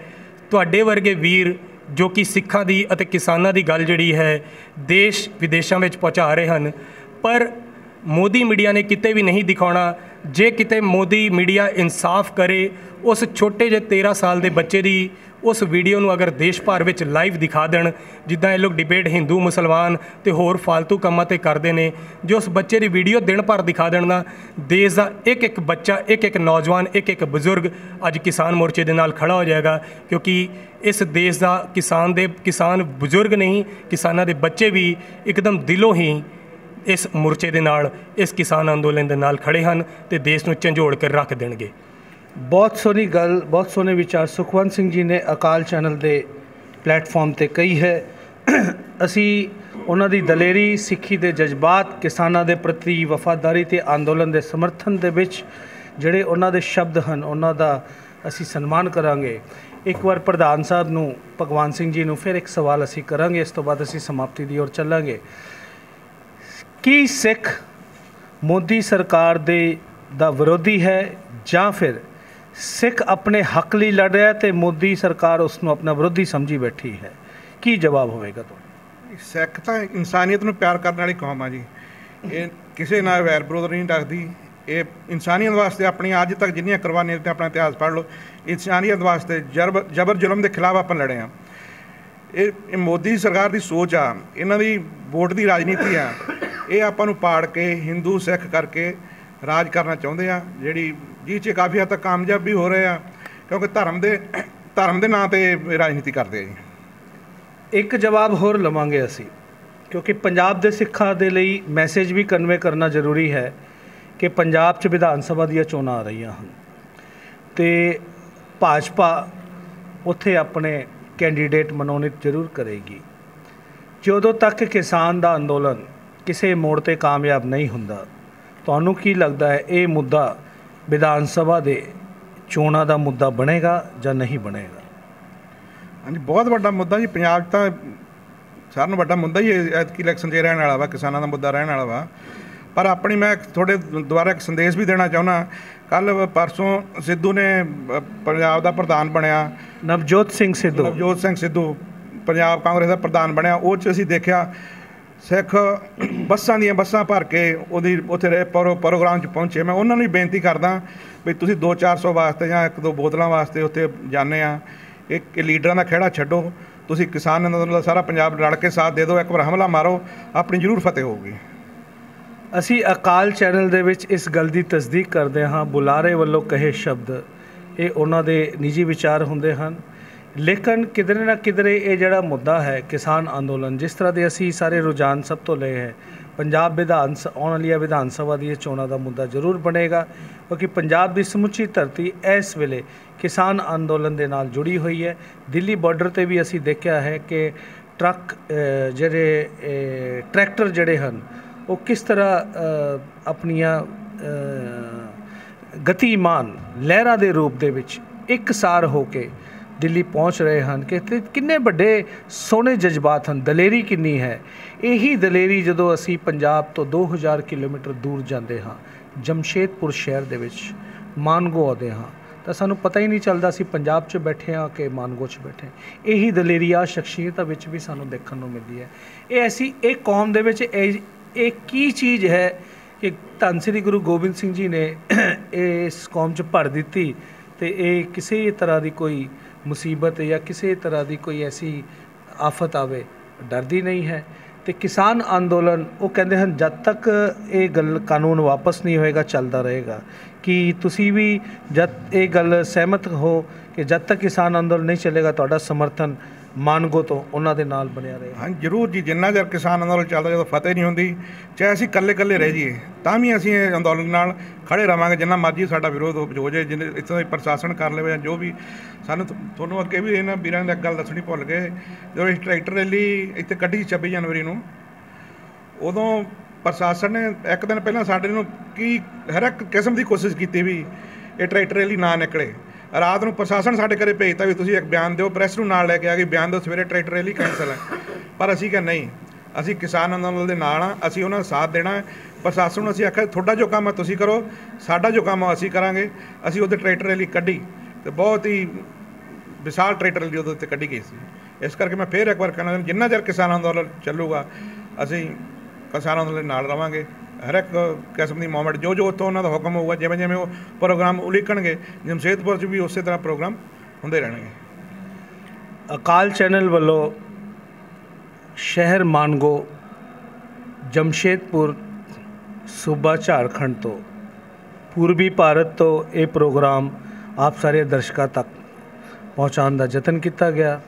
ਤੁਹਾਡੇ ਵਰਗੇ ਵੀਰ ਜੋ ਕਿ ਸਿੱਖਾਂ ਦੀ ਅਤੇ ਕਿਸਾਨਾਂ ਦੀ ਗੱਲ ਜਿਹੜੀ ਹੈ ਦੇਸ਼ ਵਿਦੇਸ਼ਾਂ ਵਿੱਚ ਪਹੁੰਚਾ ਰਹੇ ਹਨ, ਪਰ ਮੋਦੀ ਮੀਡੀਆ ਨੇ ਕਿਤੇ ਵੀ ਨਹੀਂ ਦਿਖਾਉਣਾ। ਜੇ ਕਿਤੇ ਮੋਦੀ ਮੀਡੀਆ ਇਨਸਾਫ ਕਰੇ, ਉਸ ਛੋਟੇ ਜਿਹੇ 13 ਸਾਲ ਦੇ ਬੱਚੇ ਦੀ ਉਸ ਵੀਡੀਓ ਨੂੰ ਅਗਰ ਦੇਸ਼ ਭਰ ਵਿੱਚ ਲਾਈਵ ਦਿਖਾ ਦੇਣ, ਜਿੱਦਾਂ ਇਹ ਲੋਕ ਡਿਬੇਟ ਹਿੰਦੂ ਮੁਸਲਮਾਨ ਅਤੇ ਹੋਰ ਫਾਲਤੂ ਕੰਮਾਂ 'ਤੇ ਕਰਦੇ ਨੇ, ਜੇ ਉਸ ਬੱਚੇ ਦੀ ਵੀਡੀਓ ਦਿਨ ਭਰ ਦਿਖਾ ਦੇਣ ਨਾ, ਦੇਸ਼ ਦਾ ਇੱਕ ਬੱਚਾ, ਇੱਕ ਨੌਜਵਾਨ, ਇੱਕ ਬਜ਼ੁਰਗ ਅੱਜ ਕਿਸਾਨ ਮੋਰਚੇ ਦੇ ਨਾਲ ਖੜਾ ਹੋ ਜਾਏਗਾ। ਕਿਉਂਕਿ ਇਸ ਦੇਸ਼ ਦਾ ਕਿਸਾਨ ਬਜ਼ੁਰਗ ਨਹੀਂ, ਕਿਸਾਨਾਂ ਦੇ ਬੱਚੇ ਵੀ ਇੱਕਦਮ ਦਿਲੋਂ ਹੀ ਇਸ ਮੋਰਚੇ ਦੇ ਨਾਲ, ਇਸ ਕਿਸਾਨ ਅੰਦੋਲਨ ਦੇ ਨਾਲ ਖੜੇ ਹਨ ਅਤੇ ਦੇਸ਼ ਨੂੰ ਝੰਜੋੜ ਕੇ ਰੱਖ ਦੇਣਗੇ। ਬਹੁਤ ਸੋਹਣੀ ਗੱਲ, ਬਹੁਤ ਸੋਹਣੇ ਵਿਚਾਰ ਸੁਖਵੰਤ ਸਿੰਘ ਜੀ ਨੇ ਅਕਾਲ ਚੈਨਲ ਦੇ ਪਲੇਟਫਾਰਮ 'ਤੇ ਕਹੀ ਹੈ। ਅਸੀਂ ਉਹਨਾਂ ਦੀ ਦਲੇਰੀ, ਸਿੱਖੀ ਦੇ ਜਜ਼ਬਾਤ, ਕਿਸਾਨਾਂ ਦੇ ਪ੍ਰਤੀ ਵਫਾਦਾਰੀ ਅਤੇ ਅੰਦੋਲਨ ਦੇ ਸਮਰਥਨ ਦੇ ਵਿੱਚ ਜਿਹੜੇ ਉਹਨਾਂ ਦੇ ਸ਼ਬਦ ਹਨ, ਉਹਨਾਂ ਦਾ ਅਸੀਂ ਸਨਮਾਨ ਕਰਾਂਗੇ। ਇੱਕ ਵਾਰ ਪ੍ਰਧਾਨ ਸਾਹਿਬ ਨੂੰ, ਭਗਵਾਨ ਸਿੰਘ ਜੀ ਨੂੰ ਫਿਰ ਇੱਕ ਸਵਾਲ ਅਸੀਂ ਕਰਾਂਗੇ, ਇਸ ਤੋਂ ਬਾਅਦ ਅਸੀਂ ਸਮਾਪਤੀ ਦੀ ओर ਚੱਲਾਂਗੇ। ਕੀ ਸਿੱਖ ਮੋਦੀ ਸਰਕਾਰ ਦਾ ਵਿਰੋਧੀ ਹੈ ਜਾਂ ਫਿਰ ਸਿੱਖ ਆਪਣੇ ਹੱਕ ਲਈ ਲੜ ਰਿਹਾ ਤੇ ਮੋਦੀ ਸਰਕਾਰ ਉਸ ਨੂੰ ਆਪਣਾ ਵਿਰੋਧੀ ਸਮਝੀ ਬੈਠੀ ਹੈ? ਕੀ ਜਵਾਬ ਹੋਵੇਗਾ ਤੁਹਾਡਾ? ਸਿੱਖ ਤਾਂ ਇਨਸਾਨੀਅਤ ਨੂੰ ਪਿਆਰ ਕਰਨ ਵਾਲੀ ਕੌਮ ਆ ਜੀ। ਇਹ ਕਿਸੇ ਨਾਲ ਵੈਰ ਵਿਰੋਧ ਨਹੀਂ ਰੱਖਦੀ। ਇਹ ਇਨਸਾਨੀਅਤ ਵਾਸਤੇ ਆਪਣੀ ਅੱਜ ਤੱਕ ਜਿੰਨੀਆਂ ਕੁਰਬਾਨੀਆਂ ਦਿੱਤੀਆਂ, ਆਪਣਾ ਇਤਿਹਾਸ ਪੜ੍ਹ ਲਓ, ਇਨਸਾਨੀਅਤ ਵਾਸਤੇ ਜਬਰ ਜ਼ੁਲਮ ਦੇ ਖਿਲਾਫ ਆਪਾਂ ਲੜੇ ਹਾਂ। ਇਹ ਮੋਦੀ ਸਰਕਾਰ ਦੀ ਸੋਚ ਆ, ਇਹਨਾਂ ਦੀ ਵੋਟ ਦੀ ਰਾਜਨੀਤੀ ਆ। ਇਹ ਆਪਾਂ ਨੂੰ ਪਾੜ ਕੇ ਹਿੰਦੂ ਸਿੱਖ ਕਰਕੇ ਰਾਜ ਕਰਨਾ ਚਾਹੁੰਦੇ ਆ, ਜਿਹੜੀ ਜਿਹ 'ਚ ਕਾਫੀ ਹੱਦ ਤੱਕ ਕਾਮਯਾਬ ਵੀ ਹੋ ਰਹੇ ਆ, ਕਿਉਂਕਿ ਧਰਮ ਦੇ ਨਾਂ 'ਤੇ ਰਾਜਨੀਤੀ ਕਰਦੇ ਆ ਜੀ। ਇੱਕ ਜਵਾਬ ਹੋਰ ਲਵਾਂਗੇ ਅਸੀਂ, ਕਿਉਂਕਿ ਪੰਜਾਬ ਦੇ ਸਿੱਖਾਂ ਦੇ ਲਈ ਮੈਸੇਜ ਵੀ ਕਨਵੇ ਕਰਨਾ ਜ਼ਰੂਰੀ ਹੈ। ਕਿ ਪੰਜਾਬ 'ਚ ਵਿਧਾਨ ਸਭਾ ਦੀਆਂ ਚੋਣਾਂ ਆ ਰਹੀਆਂ ਹਨ ਅਤੇ ਭਾਜਪਾ ਉੱਥੇ ਆਪਣੇ ਕੈਂਡੀਡੇਟ ਮਨੋਨੀਤ ਜ਼ਰੂਰ ਕਰੇਗੀ। ਜਦੋਂ ਤੱਕ ਕਿਸਾਨ ਦਾ ਅੰਦੋਲਨ ਕਿਸੇ ਮੋੜ 'ਤੇ ਕਾਮਯਾਬ ਨਹੀਂ ਹੁੰਦਾ, ਤੁਹਾਨੂੰ ਕੀ ਲੱਗਦਾ ਹੈ ਇਹ ਮੁੱਦਾ ਵਿਧਾਨ ਸਭਾ ਦੇ ਚੋਣਾਂ ਦਾ ਮੁੱਦਾ ਬਣੇਗਾ ਜਾਂ ਨਹੀਂ ਬਣੇਗਾ? ਹਾਂਜੀ, ਬਹੁਤ ਵੱਡਾ ਮੁੱਦਾ ਜੀ। ਪੰਜਾਬ 'ਚ ਤਾਂ ਸਾਰਿਆਂ ਨਾਲੋਂ ਵੱਡਾ ਮੁੱਦਾ ਹੀ ਐਤਕੀ ਇਲੈਕਸ਼ਨ 'ਚ ਰਹਿਣ ਵਾਲਾ ਵਾ, ਕਿਸਾਨਾਂ ਦਾ ਮੁੱਦਾ ਰਹਿਣ ਵਾਲਾ ਵਾ। ਪਰ ਆਪਣੀ ਮੈਂ ਤੁਹਾਡੇ ਦੁਆਰਾ ਇੱਕ ਸੰਦੇਸ਼ ਵੀ ਦੇਣਾ ਚਾਹੁੰਦਾ। ਕੱਲ੍ਹ ਪਰਸੋਂ ਸਿੱਧੂ ਨੇ ਪੰਜਾਬ ਦਾ ਪ੍ਰਧਾਨ ਬਣਿਆ, ਨਵਜੋਤ ਸਿੰਘ ਸਿੱਧੂ ਪੰਜਾਬ ਕਾਂਗਰਸ ਦਾ ਪ੍ਰਧਾਨ ਬਣਿਆ। ਉਹ 'ਚ ਅਸੀਂ ਦੇਖਿਆ ਸਿੱਖ ਬੱਸਾਂ ਦੀਆਂ ਬੱਸਾਂ ਭਰ ਕੇ ਉਹਦੀ ਉੱਥੇ ਪ੍ਰੋਗਰਾਮ 'ਚ ਪਹੁੰਚੇ। ਮੈਂ ਉਹਨਾਂ ਨੂੰ ਵੀ ਬੇਨਤੀ ਕਰਦਾ ਵੀ ਤੁਸੀਂ 200-400 ਵਾਸਤੇ ਜਾਂ 1-2 ਬੋਤਲਾਂ ਵਾਸਤੇ ਉੱਥੇ ਜਾਂਦੇ ਆ, ਇੱਕ ਲੀਡਰਾਂ ਦਾ ਖਹਿੜਾ ਛੱਡੋ, ਤੁਸੀਂ ਕਿਸਾਨ ਅੰਦੋਲਨ ਦਾ ਸਾਰਾ ਪੰਜਾਬ ਰਲ ਕੇ ਸਾਥ ਦੇ ਦਿਓ, ਇੱਕ ਵਾਰ ਹਮਲਾ ਮਾਰੋ, ਆਪਣੀ ਜ਼ਰੂਰ ਫਤਿਹ ਹੋਊਗੀ। ਅਸੀਂ ਅਕਾਲ ਚੈਨਲ ਦੇ ਵਿੱਚ ਇਸ ਗੱਲ ਦੀ ਤਸਦੀਕ ਕਰਦੇ ਹਾਂ, ਬੁਲਾਰੇ ਵੱਲੋਂ ਕਹੇ ਸ਼ਬਦ ਇਹ ਉਹਨਾਂ ਦੇ ਨਿੱਜੀ ਵਿਚਾਰ ਹੁੰਦੇ ਹਨ, ਲੇਕਿਨ ਕਿਧਰੇ ਨਾ ਕਿਧਰੇ ਇਹ ਜਿਹੜਾ ਮੁੱਦਾ ਹੈ ਕਿਸਾਨ ਅੰਦੋਲਨ, ਜਿਸ ਤਰ੍ਹਾਂ ਦੇ ਅਸੀਂ ਸਾਰੇ ਰੁਝਾਨ ਸਭ ਤੋਂ ਲਏ ਹੈ, ਪੰਜਾਬ ਆਉਣ ਵਾਲੀਆਂ ਵਿਧਾਨ ਸਭਾ ਦੀਆਂ ਚੋਣਾਂ ਦਾ ਮੁੱਦਾ ਜ਼ਰੂਰ ਬਣੇਗਾ, ਕਿਉਂਕਿ ਪੰਜਾਬ ਦੀ ਸਮੁੱਚੀ ਧਰਤੀ ਇਸ ਵੇਲੇ ਕਿਸਾਨ ਅੰਦੋਲਨ ਦੇ ਨਾਲ ਜੁੜੀ ਹੋਈ ਹੈ। ਦਿੱਲੀ ਬਾਰਡਰ 'ਤੇ ਵੀ ਅਸੀਂ ਦੇਖਿਆ ਹੈ ਕਿ ਟਰੈਕਟਰ ਜਿਹੜੇ ਹਨ ਉਹ ਕਿਸ ਤਰ੍ਹਾਂ ਆਪਣੀਆਂ ਗਤੀਮਾਨ ਲਹਿਰਾਂ ਦੇ ਰੂਪ ਦੇ ਵਿੱਚ ਇੱਕਸਾਰ ਹੋ ਕੇ ਦਿੱਲੀ ਪਹੁੰਚ ਰਹੇ ਹਨ ਕਿ ਕਿੰਨੇ ਵੱਡੇ ਸੋਹਣੇ ਜਜ਼ਬਾਤ ਹਨ, ਦਲੇਰੀ ਕਿੰਨੀ ਹੈ। ਇਹੀ ਦਲੇਰੀ ਜਦੋਂ ਅਸੀਂ ਪੰਜਾਬ ਤੋਂ 2000 ਕਿਲੋਮੀਟਰ ਦੂਰ ਜਾਂਦੇ ਹਾਂ, ਜਮਸ਼ੇਦਪੁਰ ਸ਼ਹਿਰ ਦੇ ਵਿੱਚ ਮਾਨਗੋ ਆਉਂਦੇ ਹਾਂ, ਤਾਂ ਸਾਨੂੰ ਪਤਾ ਹੀ ਨਹੀਂ ਚੱਲਦਾ ਅਸੀਂ ਪੰਜਾਬ 'ਚ ਬੈਠੇ ਹਾਂ ਕਿ ਮਾਨਗੋ 'ਚ ਬੈਠੇ। ਇਹੀ ਦਲੇਰੀ ਆ ਸ਼ਖਸੀਅਤਾਂ ਵਿੱਚ ਵੀ ਸਾਨੂੰ ਦੇਖਣ ਨੂੰ ਮਿਲਦੀ ਹੈ। ਇਹ ਕੌਮ ਦੇ ਵਿੱਚ ਇਹ ਕੀ ਚੀਜ਼ ਹੈ ਕਿ ਧੰਨ ਸ੍ਰੀ ਗੁਰੂ ਗੋਬਿੰਦ ਸਿੰਘ ਜੀ ਨੇ ਇਸ ਕੌਮ 'ਚ ਭਰ ਦਿੱਤੀ ਅਤੇ ਇਹ ਕਿਸੇ ਤਰ੍ਹਾਂ ਦੀ ਕੋਈ ਮੁਸੀਬਤ ਜਾਂ ਕਿਸੇ ਤਰ੍ਹਾਂ ਦੀ ਕੋਈ ਐਸੀ ਆਫਤ ਆਵੇ ਡਰਦੀ ਨਹੀਂ ਹੈ। ਅਤੇ ਕਿਸਾਨ ਅੰਦੋਲਨ ਉਹ ਕਹਿੰਦੇ ਹਨ ਜਦ ਤੱਕ ਇਹ ਗੱਲ ਕਾਨੂੰਨ ਵਾਪਸ ਨਹੀਂ ਹੋਏਗਾ ਚੱਲਦਾ ਰਹੇਗਾ। ਕਿ ਤੁਸੀਂ ਵੀ ਜਦ ਇਹ ਗੱਲ ਸਹਿਮਤ ਹੋ ਕਿ ਜਦ ਤੱਕ ਕਿਸਾਨ ਅੰਦੋਲਨ ਨਹੀਂ ਚੱਲੇਗਾ ਤੁਹਾਡਾ ਸਮਰਥਨ ਮਾਨਗੋ ਤੋਂ ਉਹਨਾਂ ਦੇ ਨਾਲ ਬਣਿਆ ਰਹੇ? ਹਾਂ ਜ਼ਰੂਰ ਜੀ, ਜਿੰਨਾ ਚਿਰ ਕਿਸਾਨ ਅੰਦੋਲਨ ਚੱਲਦਾ, ਜਦੋਂ ਫਤਿਹ ਨਹੀਂ ਹੁੰਦੀ, ਚਾਹੇ ਅਸੀਂ ਇਕੱਲੇ ਰਹਿ ਜਾਈਏ ਤਾਂ ਵੀ ਅਸੀਂ ਇਹ ਅੰਦੋਲਨ ਨਾਲ ਖੜ੍ਹੇ ਰਹਾਂਗੇ। ਜਿੰਨਾ ਮਰਜ਼ੀ ਸਾਡਾ ਵਿਰੋਧ ਹੋ ਜਾਏ, ਜਿੰਨੇ ਇੱਥੋਂ ਦਾ ਪ੍ਰਸ਼ਾਸਨ ਕਰ ਲਵੇ ਜਾਂ ਜੋ ਵੀ, ਸਾਨੂੰ ਤੁਹਾਨੂੰ ਅੱਗੇ ਵੀ ਇਹਨਾਂ ਵੀਰਾਂ ਨੇ ਇੱਕ ਗੱਲ ਦੱਸਣੀ ਭੁੱਲ ਗਏ। ਜਦੋਂ ਇਸ ਟਰੈਕਟਰ ਰੈਲੀ ਇੱਥੇ ਕੱਢੀ 26 ਜਨਵਰੀ ਨੂੰ, ਉਦੋਂ ਪ੍ਰਸ਼ਾਸਨ ਨੇ ਇੱਕ ਦਿਨ ਪਹਿਲਾਂ ਸਾਡੇ ਨੂੰ ਹਰ ਇੱਕ ਕਿਸਮ ਦੀ ਕੋਸ਼ਿਸ਼ ਕੀਤੀ ਵੀ ਇਹ ਟਰੈਕਟਰ ਰੈਲੀ ਨਾ ਨਿਕਲੇ। ਰਾਤ ਨੂੰ ਪ੍ਰਸ਼ਾਸਨ ਸਾਡੇ ਘਰੇ ਭੇਜਤਾ ਵੀ ਤੁਸੀਂ ਇੱਕ ਬਿਆਨ ਦਿਓ, ਪ੍ਰੈਸ ਨੂੰ ਨਾਲ ਲੈ ਕੇ ਆ ਗਈ, ਬਿਆਨ ਦਿਓ, ਸਵੇਰੇ ਟਰੈਕਟਰ ਰੈਲੀ ਕੈਂਸਲ ਹੈ। ਪਰ ਅਸੀਂ ਕਿਹਾ ਨਹੀਂ, ਅਸੀਂ ਕਿਸਾਨ ਅੰਦੋਲਨ ਦੇ ਨਾਲ ਹਾਂ, ਅਸੀਂ ਉਹਨਾਂ ਦਾ ਸਾਥ ਦੇਣਾ ਹੈ। ਪ੍ਰਸ਼ਾਸਨ ਨੂੰ ਅਸੀਂ ਆਖਿਆ ਤੁਹਾਡਾ ਜੋ ਕੰਮ ਹੈ ਤੁਸੀਂ ਕਰੋ, ਸਾਡਾ ਜੋ ਕੰਮ ਹੈ ਅਸੀਂ ਕਰਾਂਗੇ। ਅਸੀਂ ਉਹਦੇ ਟਰੈਕਟਰ ਰੈਲੀ ਕੱਢੀ ਅਤੇ ਬਹੁਤ ਹੀ ਵਿਸ਼ਾਲ ਟਰੈਕਟਰ ਰੈਲੀ ਉਹਦੇ ਉੱਤੇ ਕੱਢੀ ਗਈ ਸੀ। ਇਸ ਕਰਕੇ ਮੈਂ ਫਿਰ ਇੱਕ ਵਾਰ ਕਹਿਣਾ, ਜਿੰਨਾ ਚਿਰ ਕਿਸਾਨ ਅੰਦੋਲਨ ਚੱਲੂਗਾ ਅਸੀਂ ਕਿਸਾਨ ਅੰਦੋਲਨ ਨਾਲ ਰਵਾਂਗੇ। ਹਰ ਇੱਕ ਕਿਸਮ ਦੀ ਮੂਵਮੈਂਟ ਜੋ ਉੱਥੋਂ ਉਹਨਾਂ ਦਾ ਹੁਕਮ ਹੋਊਗਾ, ਜਿਵੇਂ ਉਹ ਪ੍ਰੋਗਰਾਮ ਉਲੀਕਣਗੇ, ਜਮਸ਼ੇਦਪੁਰ 'ਚ ਵੀ ਉਸੇ ਤਰ੍ਹਾਂ ਪ੍ਰੋਗਰਾਮ ਹੁੰਦੇ ਰਹਿਣਗੇ। ਅਕਾਲ ਚੈਨਲ ਵੱਲੋਂ ਸ਼ਹਿਰ ਮਾਨਗੋ, ਜਮਸ਼ੇਦਪੁਰ, ਸੂਬਾ ਝਾਰਖੰਡ ਤੋਂ, ਪੂਰਬੀ ਭਾਰਤ ਤੋਂ ਇਹ ਪ੍ਰੋਗਰਾਮ ਆਪ ਸਾਰੇ ਦਰਸ਼ਕਾਂ ਤੱਕ ਪਹੁੰਚਾਉਣ ਦਾ ਯਤਨ ਕੀਤਾ ਗਿਆ।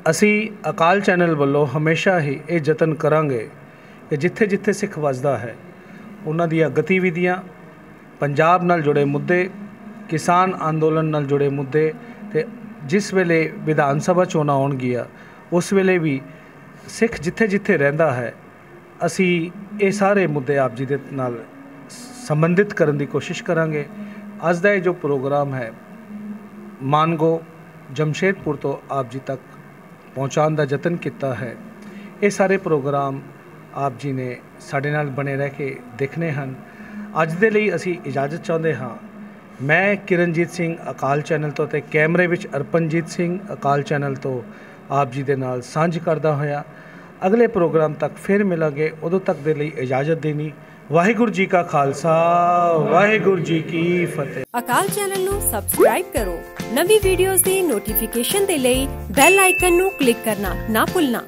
ਅਸੀਂ ਅਕਾਲ ਚੈਨਲ ਵੱਲੋਂ ਹਮੇਸ਼ਾ ਹੀ ਇਹ ਯਤਨ ਕਰਾਂਗੇ ਕਿ ਜਿੱਥੇ ਜਿੱਥੇ ਸਿੱਖ ਵੱਸਦਾ ਹੈ ਉਹਨਾਂ ਦੀਆਂ ਗਤੀਵਿਧੀਆਂ, ਪੰਜਾਬ ਨਾਲ ਜੁੜੇ ਮੁੱਦੇ, ਕਿਸਾਨ ਅੰਦੋਲਨ ਨਾਲ ਜੁੜੇ ਮੁੱਦੇ, ਅਤੇ ਜਿਸ ਵੇਲੇ ਵਿਧਾਨ ਸਭਾ ਚੋਣਾਂ ਆਉਣਗੀਆਂ ਉਸ ਵੇਲੇ ਵੀ ਸਿੱਖ ਜਿੱਥੇ ਜਿੱਥੇ ਰਹਿੰਦਾ ਹੈ ਅਸੀਂ ਇਹ ਸਾਰੇ ਮੁੱਦੇ ਆਪ ਜੀ ਦੇ ਨਾਲ ਸੰਬੰਧਿਤ ਕਰਨ ਦੀ ਕੋਸ਼ਿਸ਼ ਕਰਾਂਗੇ। ਅੱਜ ਦਾ ਇਹ ਜੋ ਪ੍ਰੋਗਰਾਮ ਹੈ ਮਾਨਗੋ, ਜਮਸ਼ੇਦਪੁਰ ਤੋਂ ਆਪ ਜੀ ਤੱਕ ਪਹੁੰਚਾਉਣ ਦਾ ਯਤਨ ਕੀਤਾ ਹੈ। ਇਹ ਸਾਰੇ ਪ੍ਰੋਗਰਾਮ ਆਪ ਜੀ ਨੇ ਸਾਡੇ ਨਾਲ ਬਣੇ ਰਹਿ ਕੇ ਦੇਖਣੇ ਹਨ। ਅੱਜ ਦੇ ਲਈ ਅਸੀਂ ਇਜਾਜ਼ਤ ਚਾਹੁੰਦੇ ਹਾਂ। ਮੈਂ ਕਿਰਨਜੀਤ ਸਿੰਘ ਅਕਾਲ ਚੈਨਲ ਤੋਂ ਅਤੇ ਕੈਮਰੇ ਵਿੱਚ ਅਰਪਨਜੀਤ ਸਿੰਘ ਅਕਾਲ ਚੈਨਲ ਤੋਂ ਆਪ ਜੀ ਦੇ ਨਾਲ ਸਾਂਝ ਕਰਦਾ ਹੋਇਆ ਅਗਲੇ ਪ੍ਰੋਗਰਾਮ ਤੱਕ ਫਿਰ ਮਿਲਾਂਗੇ। ਉਦੋਂ ਤੱਕ ਦੇ ਲਈ ਇਜਾਜ਼ਤ ਦੇਣੀ। ਵਾਹਿਗੁਰੂ ਜੀ ਕਾ ਖਾਲਸਾ, ਵਾਹਿਗੁਰੂ ਜੀ ਕੀ ਫਤਿਹ। ਅਕਾਲ ਚੈਨਲ ਨੂੰ ਸਬਸਕ੍ਰਾਈਬ ਕਰੋ। ਨਵੀਂ ਵੀਡੀਓਜ਼ ਦੀ ਨੋਟੀਫਿਕੇਸ਼ਨ ਦੇ ਲਈ ਬੈਲ ਆਈਕਨ ਨੂੰ ਕਲਿੱਕ ਕਰਨਾ ਨਾ ਭੁੱਲਣਾ।